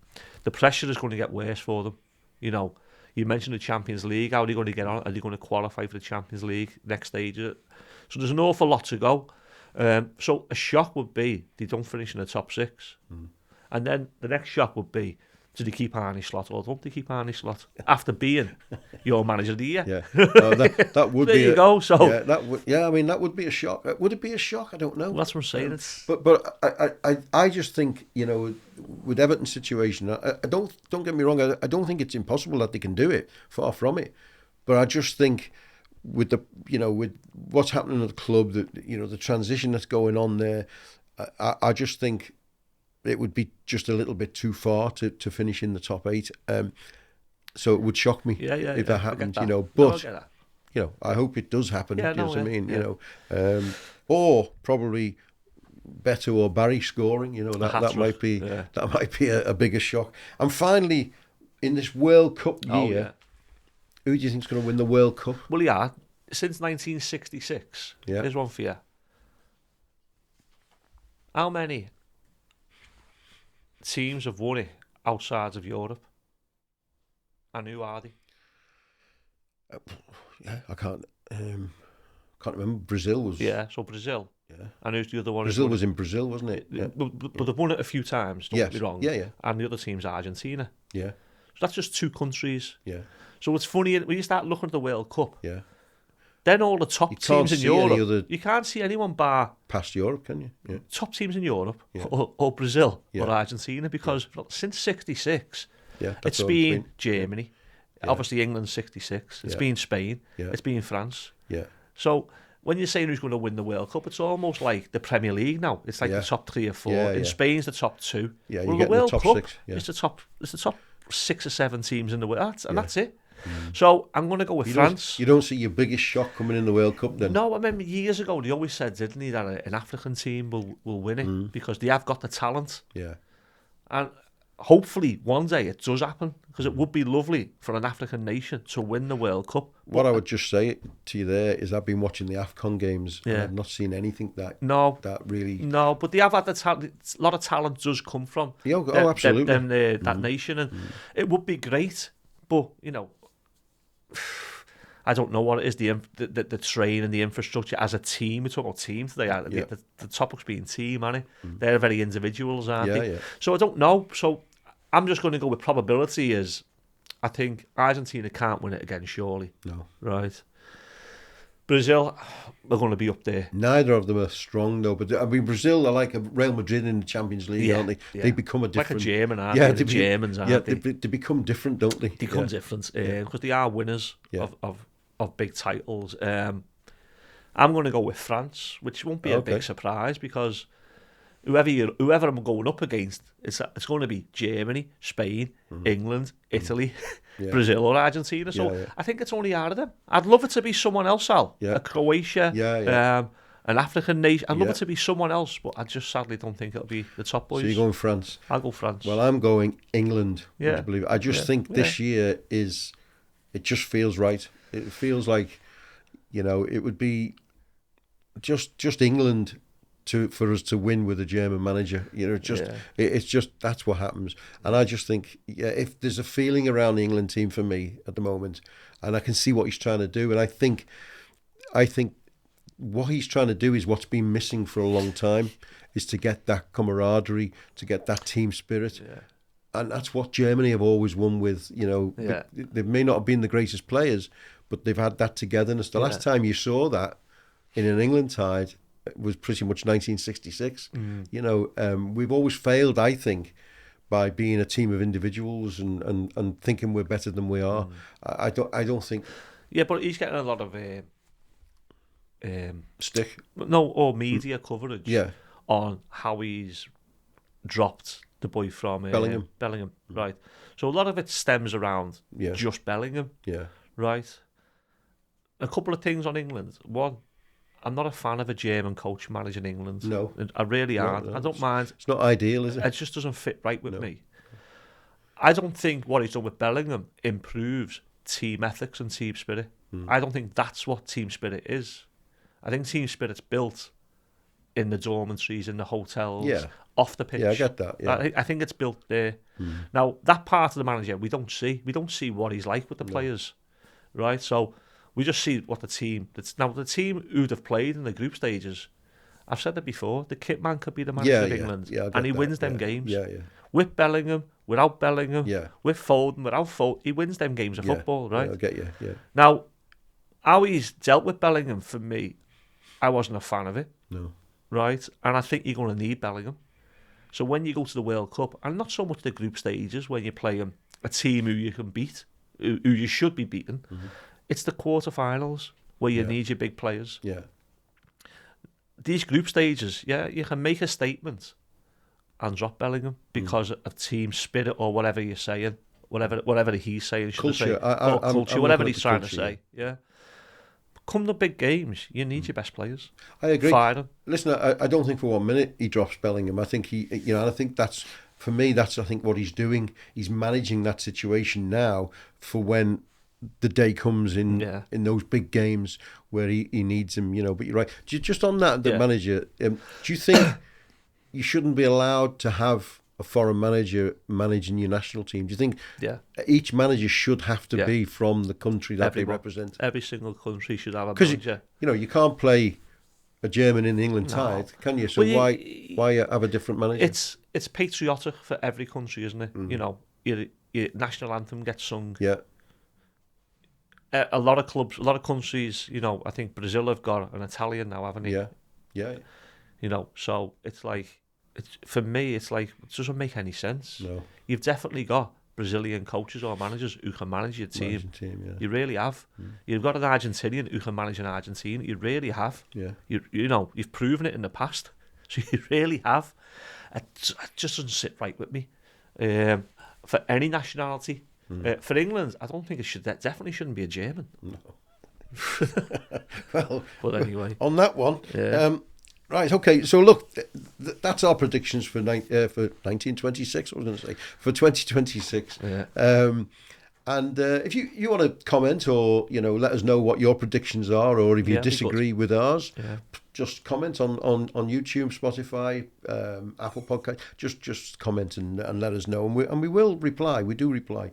The pressure is going to get worse for them. You mentioned the Champions League. How are they going to get on? Are they going to qualify for the Champions League next stage? So there's an awful lot to go. So a shock would be they don't finish in the top 6. And then the next shock would be, do they keep Arne Slot or don't they keep Arne Slot after being your manager of the year? Yeah, that would there be. You go. So I mean, that would be a shock. Would it be a shock? I don't know. Well, that's what I'm saying. But I just think with Everton's situation, I don't get me wrong. I don't think it's impossible that they can do it. Far from it. But I just think with with what's happening at the club, the transition that's going on there, I just think it would be just a little bit too far to finish in the top 8. So it would shock me if that happened. But I hope it does happen. Yeah, what I mean? Or probably Beto or Barry scoring. That might be a bigger shock. And finally, in this World Cup year. Who do you think is going to win the World Cup? Well, since 1966. Yeah. Here's one for you. How many teams have won it outside of Europe? And who are they? I can't remember. Brazil was. Yeah, so Brazil. Yeah. And who's the other one? Brazil was in Brazil, wasn't it? Yeah. But they've won it a few times, don't get me wrong. Yeah. And the other team's Argentina. Yeah. So that's just 2 countries. Yeah. So it's funny, when you start looking at the World Cup, then all the top teams in Europe, you can't see anyone bar past Europe, can you? Yeah. Top teams in Europe, or Brazil, or Argentina, because since 66, it's been Germany, obviously England 66, it's been Spain, it's been France. Yeah. So when you're saying who's going to win the World Cup, it's almost like the Premier League now. It's like the top 3 or 4. In Spain's the top 2. Yeah, well, you the World the top Cup 6. Yeah. it's the top 6 or 7 teams in the world, that's it. So I'm going to go with France. You don't see your biggest shock coming in the World Cup then? No, I remember years ago they always said, didn't they, that an African team will win it because they have got the talent. Yeah. And hopefully one day it does happen, because it would be lovely for an African nation to win the World Cup. What I would just say to you there is I've been watching the AFCON games and I've not seen anything that really... No, but they have had the talent. A lot of talent does come from absolutely. That nation, and it would be great, but, you know, I don't know what it is, the train and the infrastructure as a team. We're talking about teams today. The topic's being team, aren't it? They're very individuals, aren't they? Yeah. So I don't know. So I'm just going to go with probability is I think Argentina can't win it again, surely. No. Right. Brazil, they're going to be up there. Neither of them are strong, though. But I mean, Brazil are like a Real Madrid in the Champions League, aren't they? Yeah. They become a different... Like a German, aren't they? The Germans, aren't they? They become different, don't they? They become different, because they are winners of big titles. I'm going to go with France, which won't be a big surprise, because whoever I'm going up against, it's going to be Germany, Spain, England, Italy, Brazil or Argentina. So I think it's only out of them. I'd love it to be someone else, Al. A Croatia, an African nation. I'd love it to be someone else, but I just sadly don't think it'll be the top boys. So you're going France? I'll go France. Well, I'm going England. Would you believe it? I just think this year it just feels right. It feels like, you know, it would be just England for us to win with a German manager. You know, it's just that's what happens. And I just think, if there's a feeling around the England team for me at the moment, and I can see what he's trying to do, and I think what he's trying to do is what's been missing for a long time, is to get that camaraderie, to get that team spirit. Yeah. And that's what Germany have always won with, you know. They may not have been the greatest players, but they've had that togetherness. The last time you saw that in an England side was pretty much 1966. You know, we've always failed, I think, by being a team of individuals and thinking we're better than we are. I don't think... Yeah, but he's getting a lot of... stick? No, or media coverage on how he's dropped the boy from Bellingham, right? So a lot of it stems around just Bellingham, right? A couple of things on England. One, I'm not a fan of a German coach managing England. No, I really aren't. I don't mind. It's not ideal, is it? It just doesn't fit right with me. I don't think what he's done with Bellingham improves team ethics and team spirit. I don't think that's what team spirit is. I think team spirit's built in the dormitories, in the hotels, off the pitch. Yeah, I get that. Yeah. I think it's built there. Now, that part of the manager, we don't see. We don't see what he's like with the players, right? So we just see what the team... Now, the team who'd have played in the group stages, I've said it before, the kit man could be the manager of England, and he wins them games. With Bellingham, without Bellingham, with Foden, without Foden, he wins them games of football, right? I get you, Now, how he's dealt with Bellingham, for me, I wasn't a fan of it. No. Right? And I think you're going to need Bellingham. So when you go to the World Cup, and not so much the group stages, when you're playing a team who you can beat, who you should be beating, it's the quarterfinals where you need your big players. Yeah. These group stages, you can make a statement and drop Bellingham because of team spirit or whatever you're saying, whatever he's saying, culture, culture, whatever he's trying to say. Yeah. Come the big games, you need your best players. I agree. Fire them. Listen, I don't think for 1 minute he drops Bellingham. I think I think that's, for me, that's I think what he's doing. He's managing that situation now for when the day comes in those big games where he needs him. You know, but you're right. Just on that, the manager. Do you think you shouldn't be allowed to have a foreign manager managing your national team? Do you think each manager should have to be from the country that they represent? Every single country should have a manager. Because you can't play a German in the England side, can you? So why have a different manager? It's patriotic for every country, isn't it? You know, your national anthem gets sung. Yeah. A lot of clubs, a lot of countries. You know, I think Brazil have got an Italian now, haven't they? Yeah. You know, so it's like. For me, it's like, it doesn't make any sense. No. You've definitely got Brazilian coaches or managers who can manage your team. Yeah. You really have. You've got an Argentinian who can manage an Argentina. You really have. Yeah. You know, you've proven it in the past. So you really have. It just doesn't sit right with me. For any nationality. For England, I don't think that definitely shouldn't be a German. No. Well, but anyway. On that one. Yeah. Right, okay, so look, that's our predictions for 1926, I was going to say, for 2026. Yeah. And if you want to comment or, let us know what your predictions are, or if you disagree with ours, just comment on YouTube, Spotify, Apple Podcast. Just comment and let us know, and we will reply. We do reply.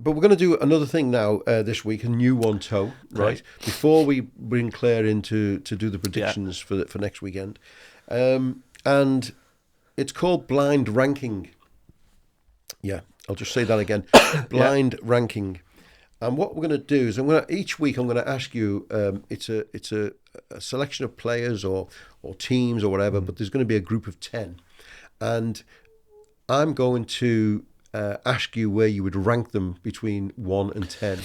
But we're going to do another thing now this week, a new one, Toe, right? Before we bring Claire in to do the predictions for next weekend. And it's called Blind Ranking. Yeah, I'll just say that again. Blind Ranking. And what we're going to do is each week I'm going to ask you, it's a selection of players or teams or whatever, but there's going to be a group of 10. And I'm going to ask you where you would rank them between 1 and 10,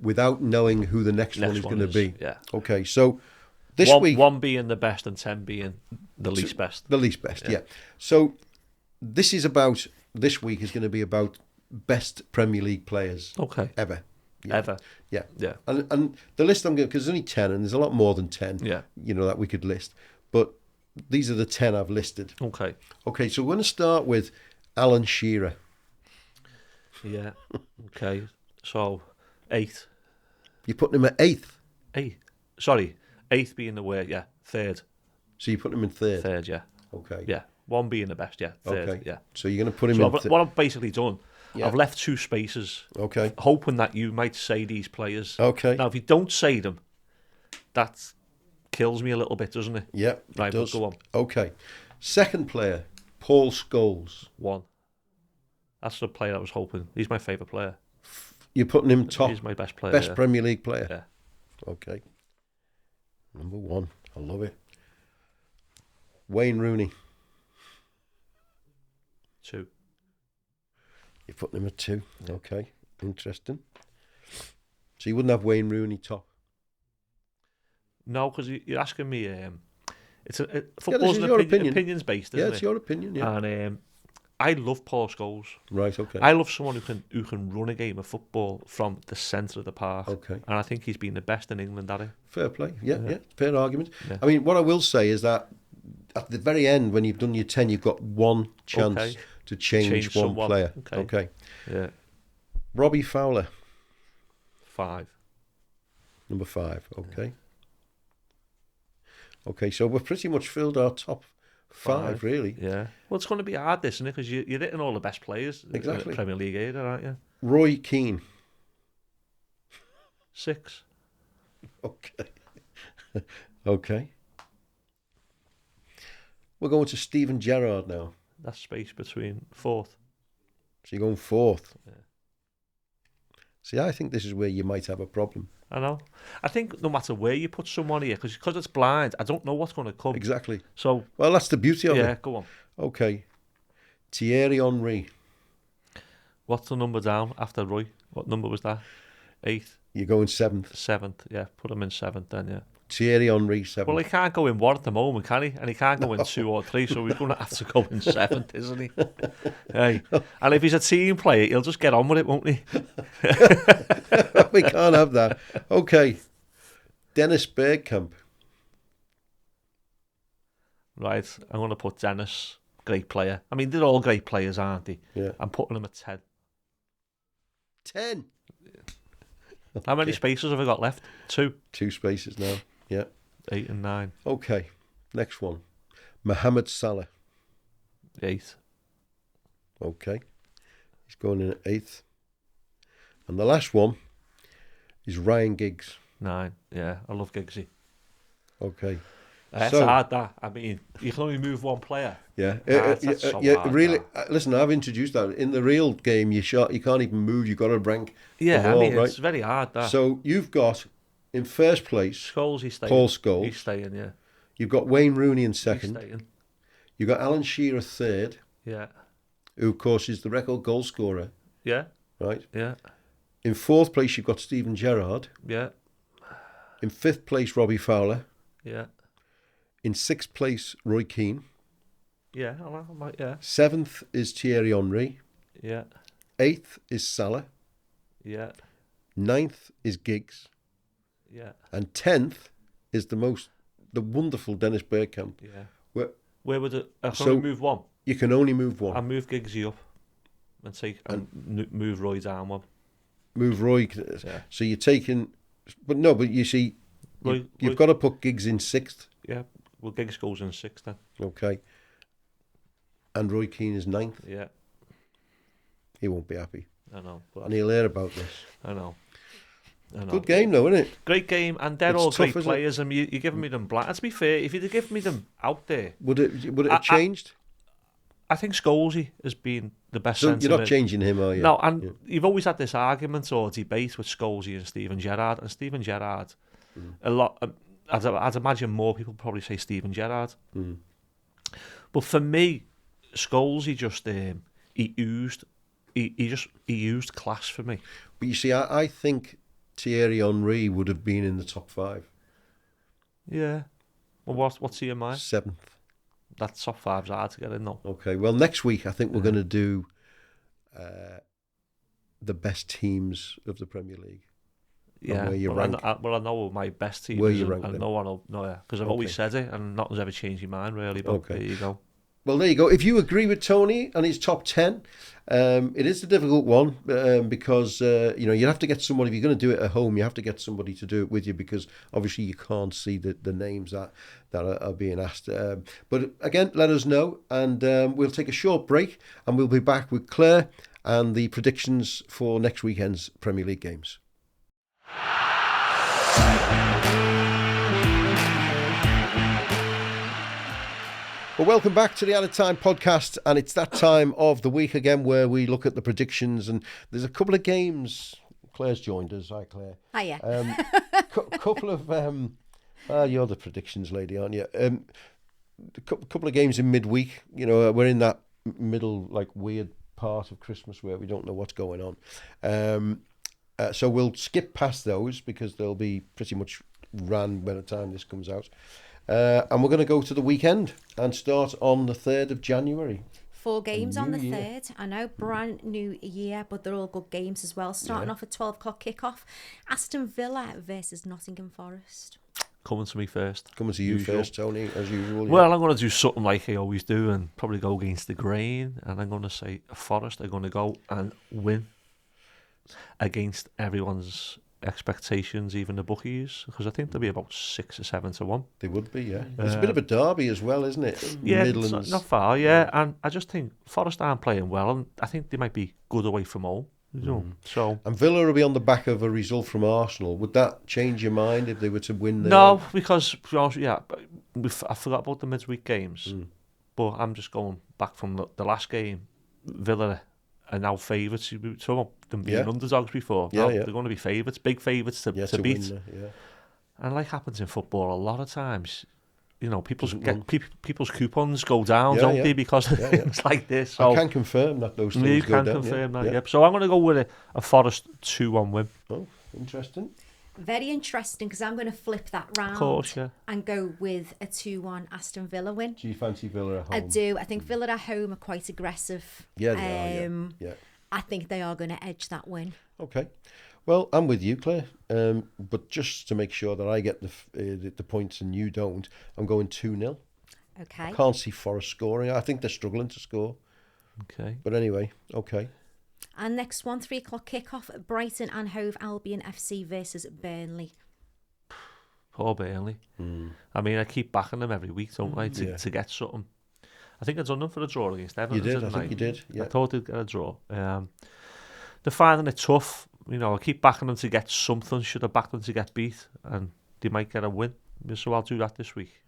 without knowing who the next one is going to be. Yeah. Okay, so this week, 1 being the best and 10 being the least best. The least best, yeah. So this week is going to be about best Premier League players. Ever. Yeah. Ever. Yeah. Yeah. And the list I'm going, because there's only 10, and there's a lot more than 10. Yeah. That we could list, but these are the 10 I've listed. Okay. So we're going to start with Alan Shearer. Yeah. Okay. So 8. You're putting him at 8th? 8. Sorry. 8th being the word, yeah. 3rd. So you put him in 3rd? 3rd, yeah. Okay. Yeah. 1 being the best, yeah. 3rd, okay. yeah. So you're going to put him in... What I've basically done, I've left 2 spaces. Okay. Hoping that you might say these players. Okay. Now, if you don't say them, that kills me a little bit, doesn't it? Yeah, right, it does. Go on. Okay. Second player, Paul Scholes. 1. That's the player I was hoping. He's my favourite player. You're putting him top? He's my best player. Best Premier League player? Yeah. Okay. Number 1. I love it. Wayne Rooney. 2. You're putting him at 2. Okay. Interesting. So you wouldn't have Wayne Rooney top? No, because you're asking me... football's an opinions based, isn't it? Yeah, it's your opinion, yeah. And I love Paul Scholes. Right, okay. I love someone who can run a game of football from the centre of the park. Okay. And I think he's been the best in England at it. Fair play. Yeah. Fair argument. Yeah. I mean, what I will say is that at the very end, when you've done your 10, you've got one chance to change one someone. player. Okay. Yeah. Robbie Fowler. 5. Number 5. Okay. Okay, so we've pretty much filled our top 5, really. Yeah. Well, it's going to be hard, this, isn't it? Because you're hitting all the best players in the Premier League era, aren't you? Roy Keane. 6. Okay. Okay. We're going to Steven Gerrard now. That's space between 4th. So you're going 4th. Yeah. See, I think this is where you might have a problem. I know. I think no matter where you put someone here, because it's blind, I don't know what's going to come. Exactly. So, well, that's the beauty of it. Yeah, go on. Okay. Thierry Henry. What's the number down after Roy? What number was that? 8th? You're going 7th. 7th, yeah. Put him in 7th then, yeah. Thierry Henry, 7th. Well, he can't go in 1 at the moment, can he? And he can't go in 2 or 3, so he's going to have to go in 7th, isn't he? Hey. And if he's a team player, he'll just get on with it, won't he? We can't have that. Okay. Dennis Bergkamp. Right. I'm going to put Dennis. Great player. I mean, they're all great players, aren't they? Yeah. I'm putting him at 10. 10? How many spaces have I got left? 2. 2 spaces now. Yeah. 8 and 9. Okay. Next one. Mohamed Salah. 8. Okay. He's going in at 8th. And the last one is Ryan Giggs. 9. Yeah, I love Giggsy. Okay. That's hard, that. I mean, you can only move one player. Yeah. That's so hard, really. Listen, I've introduced that. In the real game, you can't even move. You've got to rank. Yeah, all, I mean, right? It's very hard, that. So you've got, in first place, Scholes, he's staying. Paul Scholes. He's staying, yeah. You've got Wayne Rooney in second. He's staying. You've got Alan Shearer third. Yeah. who of course is the record goal scorer, Yeah. right? Yeah. In 4th place, you've got Steven Gerrard. Yeah. In 5th place, Robbie Fowler. Yeah. In 6th place, Roy Keane. Yeah. I might. Yeah. 7th is Thierry Henry. Yeah. 8th is Salah. Yeah. 9th is Giggs. Yeah. And 10th is the wonderful Dennis Bergkamp. Yeah. Where would it? I can So- only move one. You can only move one. I move Giggsy up and move Roy down one. Move Roy. Yeah. So you're taking... But no, but you see, you've got to put Giggs in 6th. Yeah. Well, Giggs goes in 6th then. Okay. And Roy Keane is 9th. Yeah. He won't be happy. I know. And he'll hear about this. I know. Good game though, isn't it? Great game, and they're It's all tough, great isn't it? players. I mean, you're giving me them black. To be fair, if you'd have given me them out there, Would it have changed? I think Scholesy has been the best So centre you're not mid. changing him, are you? No, and you've always had this argument or debate with Scholesy and Steven Gerrard. And Steven Gerrard, a lot. I'd imagine more people probably say Steven Gerrard. But for me, Scholesy just he used class for me. But you see, I think Thierry Henry would have been in the top 5. Yeah. Well, what's he in mind? 7th. That top 5's hard to get in though. Okay, well, next week I think we're going to do the best teams of the Premier League. Yeah, where you rank. I know my best team Where is, you rank and them. no one will know it because I've always said it, and nothing's ever changed my mind really. But there you go. Well, there you go. If you agree with Tony and his top 10, it is a difficult one because you have to get somebody. If you're going to do it at home, you have to get somebody to do it with you because obviously you can't see the names that are being asked. But again, let us know, and we'll take a short break, and we'll be back with Claire and the predictions for next weekend's Premier League games. Well, welcome back to the Out of Time podcast, and it's that time of the week again where we look at the predictions, and there's a couple of games. Claire's joined us. Hi, Claire. Hiya. Couple of you're the predictions lady, aren't you? A couple of games in midweek. We're in that middle, like, weird part of Christmas where we don't know what's going on. So we'll skip past those because they'll be pretty much ran by the time this comes out. And we're going to go to the weekend and start on the 3rd of January. 4 games on the New year. 3rd. I know, brand new year, but they're all good games as well. Starting off at 12 o'clock kickoff. Aston Villa versus Nottingham Forest. Coming to me first. Coming to you first, Tony, as usual. Well, I'm going to do something like I always do and probably go against the grain. And I'm going to say Forest are going to go and win against everyone's expectations, even the bookies, because I think they'll be about 6 or 7 to 1. They would be, yeah. It's a bit of a derby as well, isn't it? Yeah, Midlands. it's not far, yeah. And I just think Forest aren't playing well, and I think they might be good away from home. So And Villa will be on the back of a result from Arsenal. Would that change your mind if they were to win there? no, because to be honest, I forgot about the midweek games, but I'm just going back from the last game. Villa are now favourites. So them being underdogs before. Yeah, Now yeah. they're going to be favourites, big favourites to to beat. win, yeah. And like happens in football a lot of times, people's coupons go down, don't they? Because it's like this. So I can confirm that those things you go can down. confirm that. Yep. So I'm going to go with a Forest 2-1 win. Oh, interesting. Very interesting because I'm going to flip that round Of course, yeah. and go with a 2-1 Aston Villa win. Do you fancy Villa at home? I do. I think Villa at home are quite aggressive. Yeah, they are. Yeah. I think they are going to edge that win. Okay. Well, I'm with you, Claire. But just to make sure that I get the points and you don't, I'm going 2-0. Okay. I can't see Forest scoring. I think they're struggling to score. Okay. But anyway, okay. And next one, 3 o'clock kickoff, Brighton and Hove Albion FC versus Burnley. Poor Burnley. I mean, I keep backing them every week, don't I, to get something. I think I've done them for a draw against Everton. You did, I think you did. Yeah. I thought they'd get a draw. They're finding it tough. I keep backing them to get something. Should have backed them to get beat, and they might get a win. So I'll do that this week.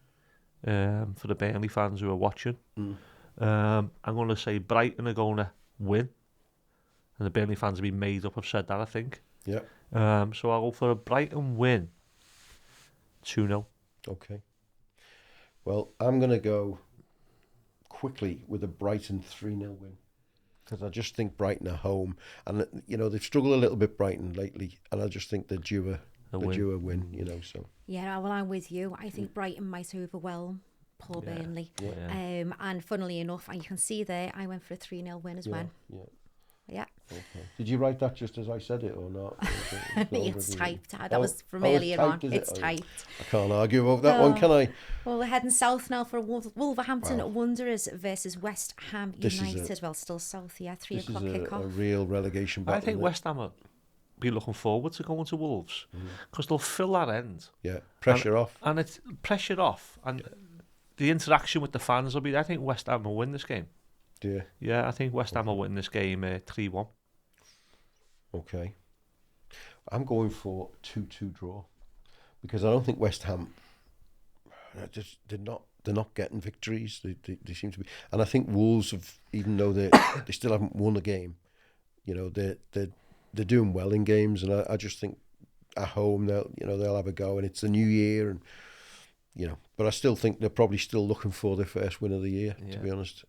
For the Burnley fans who are watching. I'm going to say Brighton are going to win. And the Burnley fans have been made up. Have said that, I think. Yeah. So I'll go for a Brighton win. 2-0. Okay. Well, I'm going to go quickly with a Brighton 3-0 win. because I just think Brighton are home, and they've struggled a little bit, Brighton, lately, and I just think they're due a win. So yeah, well, I'm with you. I think Brighton might overwhelm poor Burnley. Yeah. And funnily enough, and you can see there, I went for a 3-0 win as well. Yeah. Okay. Did you write that just as I said it or not? It's typed. That was from earlier on. It's typed. I can't argue over that one, can I? Well, we're heading south now for Wolverhampton Wanderers versus West Ham United. Still south, 3 o'clock kickoff. This is a real relegation battle. I think West Ham will be looking forward to going to Wolves because they'll fill that end. Yeah, pressure off. And it's pressure off. And the interaction with the fans will be... I think West Ham will win this game. Do you? Yeah, I think West Ham will win this game 3-1. Okay. I'm going for 2-2 draw because I don't think West Ham they're not getting victories. They seem to be, and I think Wolves have, even though they still haven't won a game, they're doing well in games, and I just think at home they'll have a go, and it's the new year, and but I still think they're probably still looking for their first win of the year, to be honest.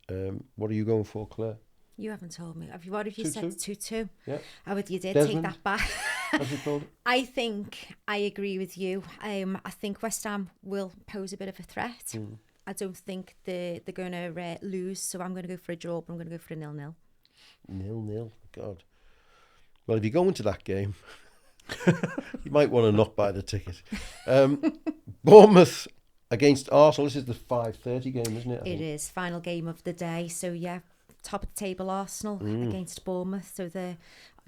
What are you going for, Claire? You haven't told me. What have you said? 2-2? Yeah. You did Desmond, take that back. How's it called? I think I agree with you. I think West Ham will pose a bit of a threat. I don't think they're going to lose, so I'm going to go for a draw, but I'm going to go for a 0-0. 0-0? God. Well, if you go into that game, you might want to not buy the ticket. Bournemouth against Arsenal. This is the 5:30 game, isn't it? It is. Final game of the day. So, yeah, top of the table Arsenal against Bournemouth. So, the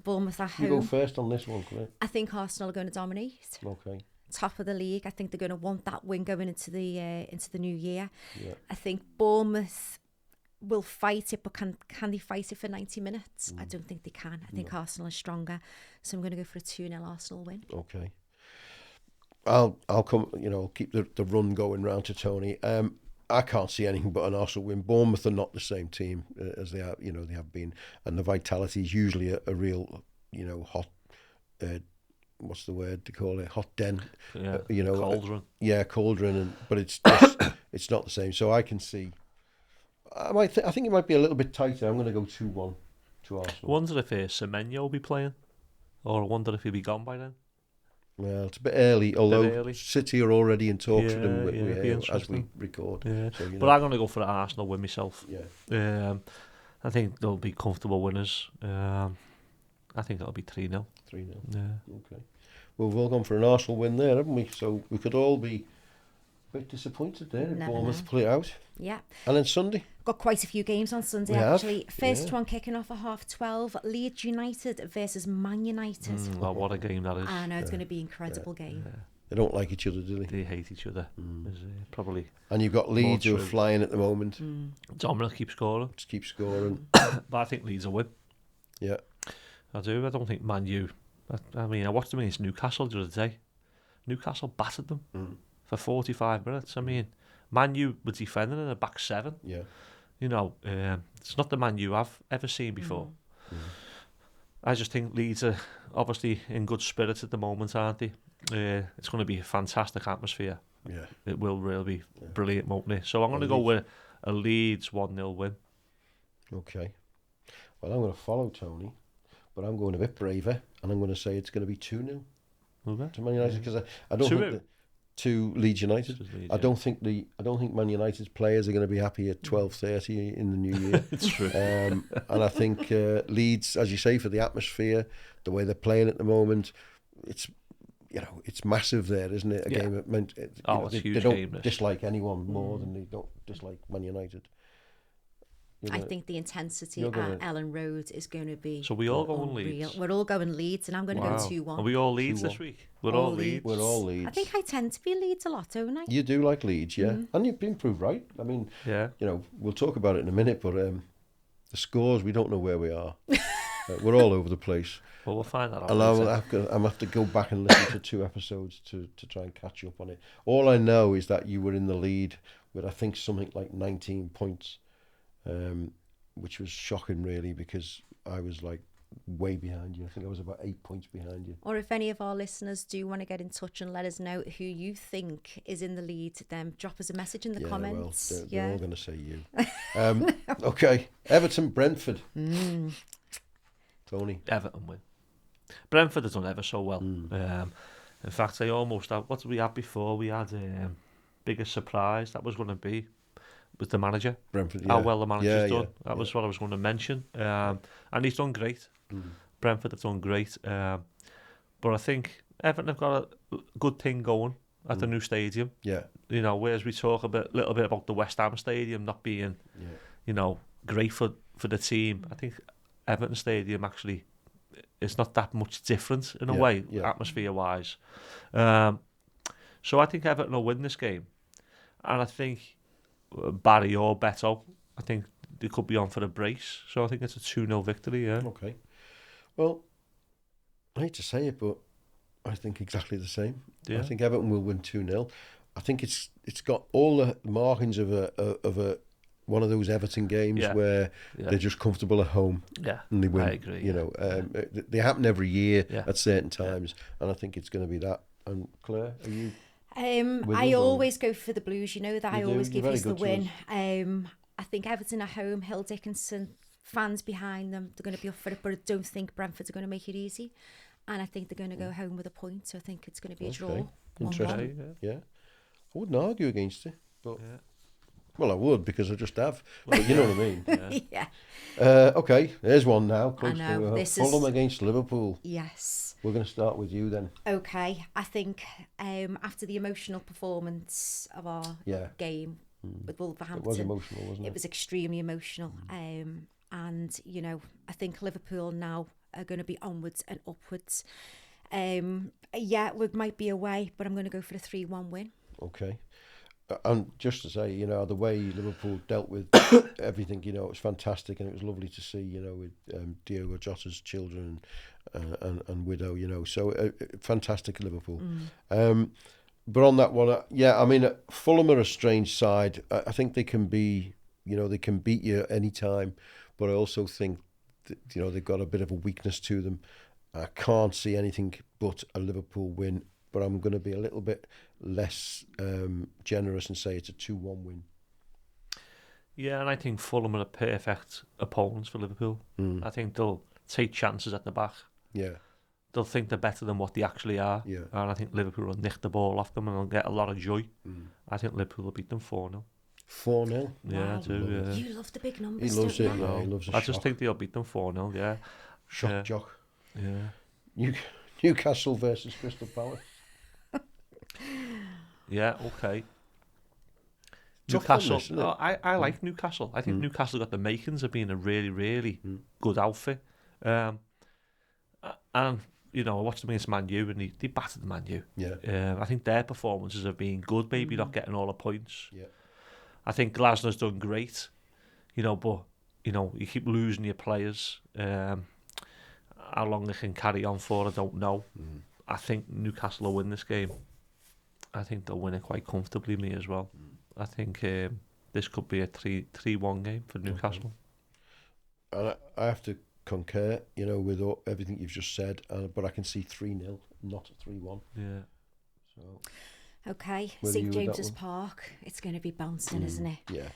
Bournemouth at home. You go first on this one, Claire. I think Arsenal are going to dominate. Okay. Top of the league. I think they're going to want that win going into the new year. Yeah. I think Bournemouth will fight it, but can they fight it for 90 minutes? I don't think they can. I think Arsenal is stronger. So I'm going to go for a 2-0 Arsenal win. Okay. I'll come, keep the run going round to Tony. I can't see anything but an Arsenal win. Bournemouth are not the same team as they are, they have been, and the vitality is usually a real, hot. What's the word to call it? Hot den. Yeah. Cauldron. Cauldron, but it's just, it's not the same. So I can see. I think it might be a little bit tighter. I'm going to go 2-1 to Arsenal. I wonder if Semenyo will be playing, or I wonder if he'll be gone by then. Well, it's a bit early, although City are already in talks with him as we record. Yeah. So, but I'm going to go for the Arsenal win myself. Yeah. I think they'll be comfortable winners. I think it'll be 3-0. 3-0. Yeah. Okay. Well, we've all gone for an Arsenal win there, haven't we? So we could all be a bit disappointed there if Bournemouth play out. Yeah. And then Sunday? Got quite a few games on Sunday, actually. First one kicking off at 12:30. Leeds United versus Man United. What a game that is. I know, it's going to be an incredible game. Yeah. They don't like each other, do they? They hate each other. Probably. And you've got Leeds who are flying at the moment. Dominic keeps scoring. Just keep scoring. But I think Leeds will win. Yeah. I do. I don't think Man U... I watched them against Newcastle the other day. Newcastle battered them for 45 minutes. Man U were defending in a back seven. Yeah. It's not the Man U I've ever seen before. I just think Leeds are obviously in good spirits at the moment, aren't they? It's going to be a fantastic atmosphere. Yeah. It will really be brilliant, won't it? So I'm going to go with a Leeds 1-0 win. Okay. Well, I'm going to follow Tony, but I'm going a bit braver, and I'm going to say it's going to be 2-0 to Man United, because I don't think to Leeds United. I don't think Man United's players are going to be happy at 12:30 in the new year. It's true. And I think Leeds, as you say, for the atmosphere, the way they're playing at the moment, it's massive there, isn't it? A game that meant it's huge. They don't dislike anyone more than they don't dislike Man United. I think the intensity at Ellen Road is going to be. So we all going Leeds. We're all going Leeds, and I'm going to go 2-1. Are we all Leeds this week? We're all Leeds. We're all Leeds. I think I tend to be Leeds a lot, don't I? You do like Leeds, yeah, and you've been proved right. We'll talk about it in a minute, but the scores, we don't know where we are. We're all over the place. Well, we'll find that out. And I'm have to go back and listen to 2 episodes to try and catch up on it. All I know is that you were in the lead with, I think, something like 19 points. Which was shocking, really, because I was like way behind you. I think I was about 8 points behind you. Or if any of our listeners do want to get in touch and let us know who you think is in the lead, then drop us a message in the comments. Well, they're all going to say you. Okay, Everton, Brentford. Tony. Everton win. Brentford has done ever so well. In fact, they almost had, what did we have before? We had biggest surprise that was going to be with the manager. Brentford, how well the manager's done. That yeah. was what I was going to mention. And he's done great. Brentford have done great. But I think Everton have got a good thing going at the new stadium. Yeah. You know, whereas we talk a little bit about the West Ham stadium not being, you know, great for the team. I think Everton Stadium actually, it's not that much different in a way, atmosphere-wise. So I think Everton will win this game. And I think Barry or Beto, I think they could be on for a brace. So I think it's a 2-0 victory, yeah. Okay. Well, I hate to say it, but I think exactly the same. Yeah. I think Everton will win 2-0. I think it's got all the markings of a one of those Everton games where they're just comfortable at home and they win. I agree. You know, they happen every year at certain times, and I think it's going to be that. And Claire, are you? I always go for the Blues. You know that I always give you the good win. I think Everton at home, Hill Dickinson, fans behind them, they're going to be up for it, but I don't think Brentford are going to make it easy. And I think they're going to go home with a point, so I think it's going to be a draw. Interesting. Yeah. I wouldn't argue against it, but well, I would because I just have. But you know what I mean. Okay, there's one now. Close to Fulham against Liverpool. Yes. We're going to start with you then. Okay, I think after the emotional performance of our game with Wolverhampton, it was emotional, wasn't it? It was extremely emotional. And you know, I think Liverpool now are going to be onwards and upwards. We might be away, but I'm going to go for the 3-1 win. Okay. And just to say, you know, the way Liverpool dealt with everything, you know, it was fantastic, and it was lovely to see, you know, with Diogo Jota's children and widow, you know, so fantastic Liverpool. But on that one, I mean, Fulham are a strange side. I think they can be, you know, they can beat you any time, but I also think that, you know, they've got a bit of a weakness to them. I can't see anything but a Liverpool win, but I'm going to be a little bit less generous and say it's a 2-1 win. Yeah, and I think Fulham are a perfect opponents for Liverpool. I think they'll take chances at the back. Yeah. They'll think they're better than what they actually are. Yeah. And I think Liverpool will nick the ball off them and they'll get a lot of joy. I think Liverpool will beat them 4-0. 4-0? Yeah, I do. Yeah. You love the big numbers, He loves it. don't you? Yeah, he loves a I shock. just think they'll beat them 4-0, yeah. Shock jock. Yeah. Newcastle versus Crystal Palace. Yeah, okay. Tough Newcastle. one, isn't it? I like Newcastle. I think Newcastle got the makings of being a really, really good outfit. And, you know, I watched them against Man U and they battered Man U. Yeah. I think their performances have been good, maybe not getting all the points. Yeah. I think Glasner's done great, you know, but, you know, you keep losing your players. How long they can carry on for, I don't know. I think Newcastle will win this game. I think they'll win it quite comfortably, me as well. I think this could be a 3-1 game for Newcastle. And I have to concur, you know, with everything you've just said, but I can see 3-0, not 3-1. Yeah. So. Okay, St James's Park. It's going to be bouncing, isn't it? Yeah.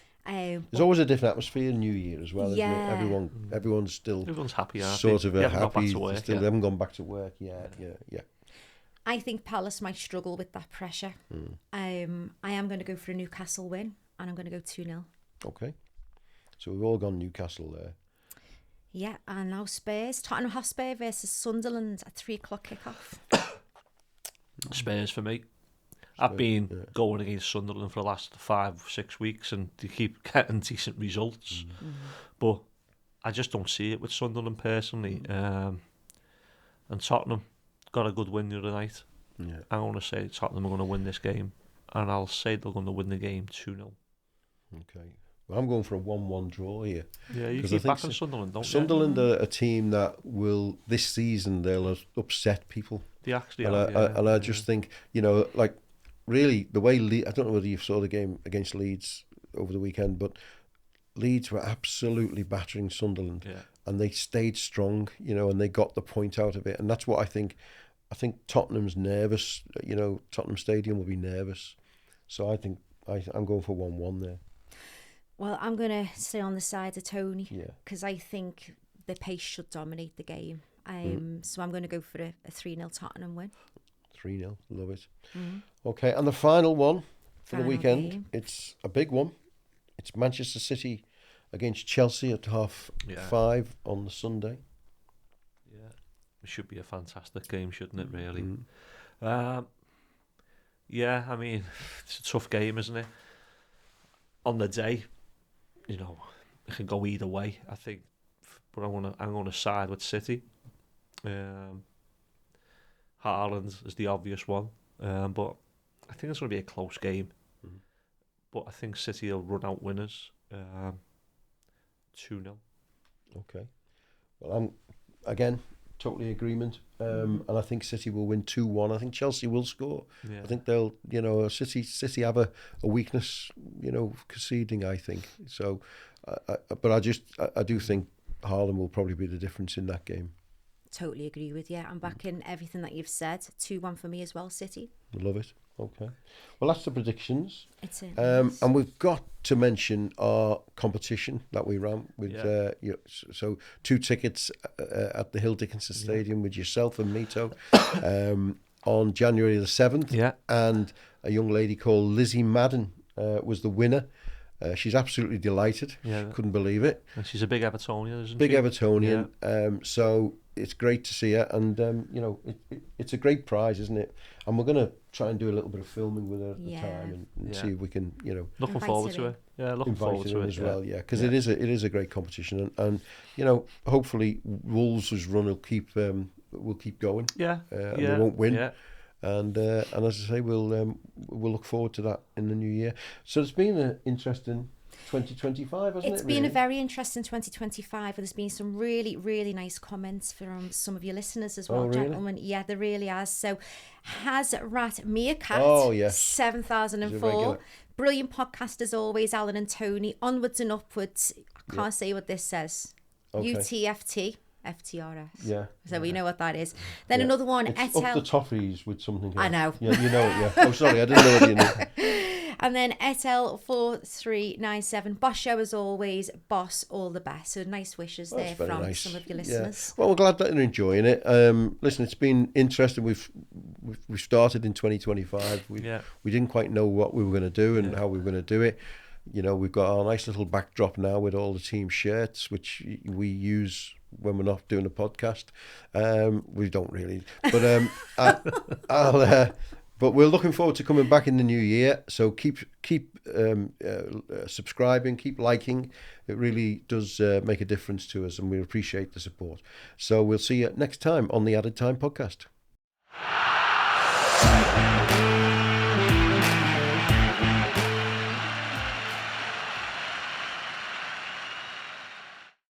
There's always a different atmosphere in New Year as well, isn't it? Everyone's still happy, sort of happy. Work, they haven't gone back to work yet. Yeah. I think Palace might struggle with that pressure. I am going to go for a Newcastle win, and I'm going to go 2-0. Okay. So we've all gone Newcastle there. Yeah, and now Spurs. Tottenham Hotspur versus Sunderland at 3:00 kickoff. Spurs for me. I've been going against Sunderland for the last 5-6 weeks and they keep getting decent results. But I just don't see it with Sunderland personally. And Tottenham got a good win the other night. Yeah. I'm going to say Tottenham are going to win this game. And I'll say they're going to win the game 2-0. Okay. Well, I'm going for a 1-1 draw here. Yeah, you keep backing Sunderland, don't you? Sunderland are a team that will, this season, they'll upset people. They actually are. I just think, you know, like, really, the way I don't know whether you saw the game against Leeds over the weekend, but Leeds were absolutely battering Sunderland. Yeah. and they stayed strong, and they got the point out of it. And that's what I think. I think Tottenham's nervous. Tottenham Stadium will be nervous. So I think I'm going for 1-1 there. Well, I'm going to stay on the side of Tony because Yeah. I think the pace should dominate the game. So I'm going to go for a 3-0 Tottenham win. 3-0, love it. Okay, and the final one for the Final weekend, game. it's a big one. It's Manchester City against Chelsea at 5:30 on the Sunday. Yeah, it should be a fantastic game, shouldn't it, really? Yeah, I mean, it's a tough game, isn't it? On the day, it can go either way, I think. But I'm gonna side with City. Haaland is the obvious one, but I think it's going to be a close game. But I think City will run out winners. 2-0. Okay. Well, I'm, again, totally agreement. And I think City will win 2-1. I think Chelsea will score. Yeah. I think they'll, City have a weakness, conceding, I think. So, but I do think Haaland will probably be the difference in that game. Totally agree with you. I'm backing everything that you've said. 2-1 for me as well, City. Love it. Okay. Well, that's the predictions. It's it. And we've got to mention our competition that we ran with. So 2 tickets at the Hill Dickinson Stadium with yourself and Mito on January the 7th. Yeah. And a young lady called Lizzie Madden was the winner. She's absolutely delighted. Yeah. She couldn't believe it. And she's a big Evertonian, isn't Big she? Evertonian. So it's great to see her, and it's a great prize, isn't it? And we're going to try and do a little bit of filming with her at the time and see if we can, looking Invite forward her to in. it. Yeah, looking forward to it as well. Yeah, because it is a great competition, and hopefully Wolves' run will keep going. Yeah, and they won't win. Yeah. And as I say, we'll look forward to that in the new year. So it's been an interesting 2025, hasn't it? It's been a very interesting 2025, and there's been some really, really nice comments from some of your listeners as well, really? gentlemen. Yeah, there really has. So, Hazrat Meerkat, Oh, yes. 7004. Brilliant podcast as always, Alan and Tony. Onwards and upwards. I can't say what this says. Okay. UTFT. FTRS. Yeah. So we know what that is. Then another one, It's Etel. up the toffees with something. I know. Yeah, you know it. Yeah. Oh, sorry, I didn't know what you knew. And then Etel4397. Boss show as always. Boss, all the best. So nice wishes there very from nice. some of your listeners. Yeah. Well, we're glad that you're enjoying it. Listen, it's been interesting. We've started in 2025. We didn't quite know what we were going to do and how we were going to do it. We've got our nice little backdrop now with all the team shirts, which we use when we're not doing a podcast. We don't really, but but we're looking forward to coming back in the new year. So keep subscribing, keep liking. It really does make a difference to us, and we appreciate the support. So we'll see you next time on the Added Time podcast.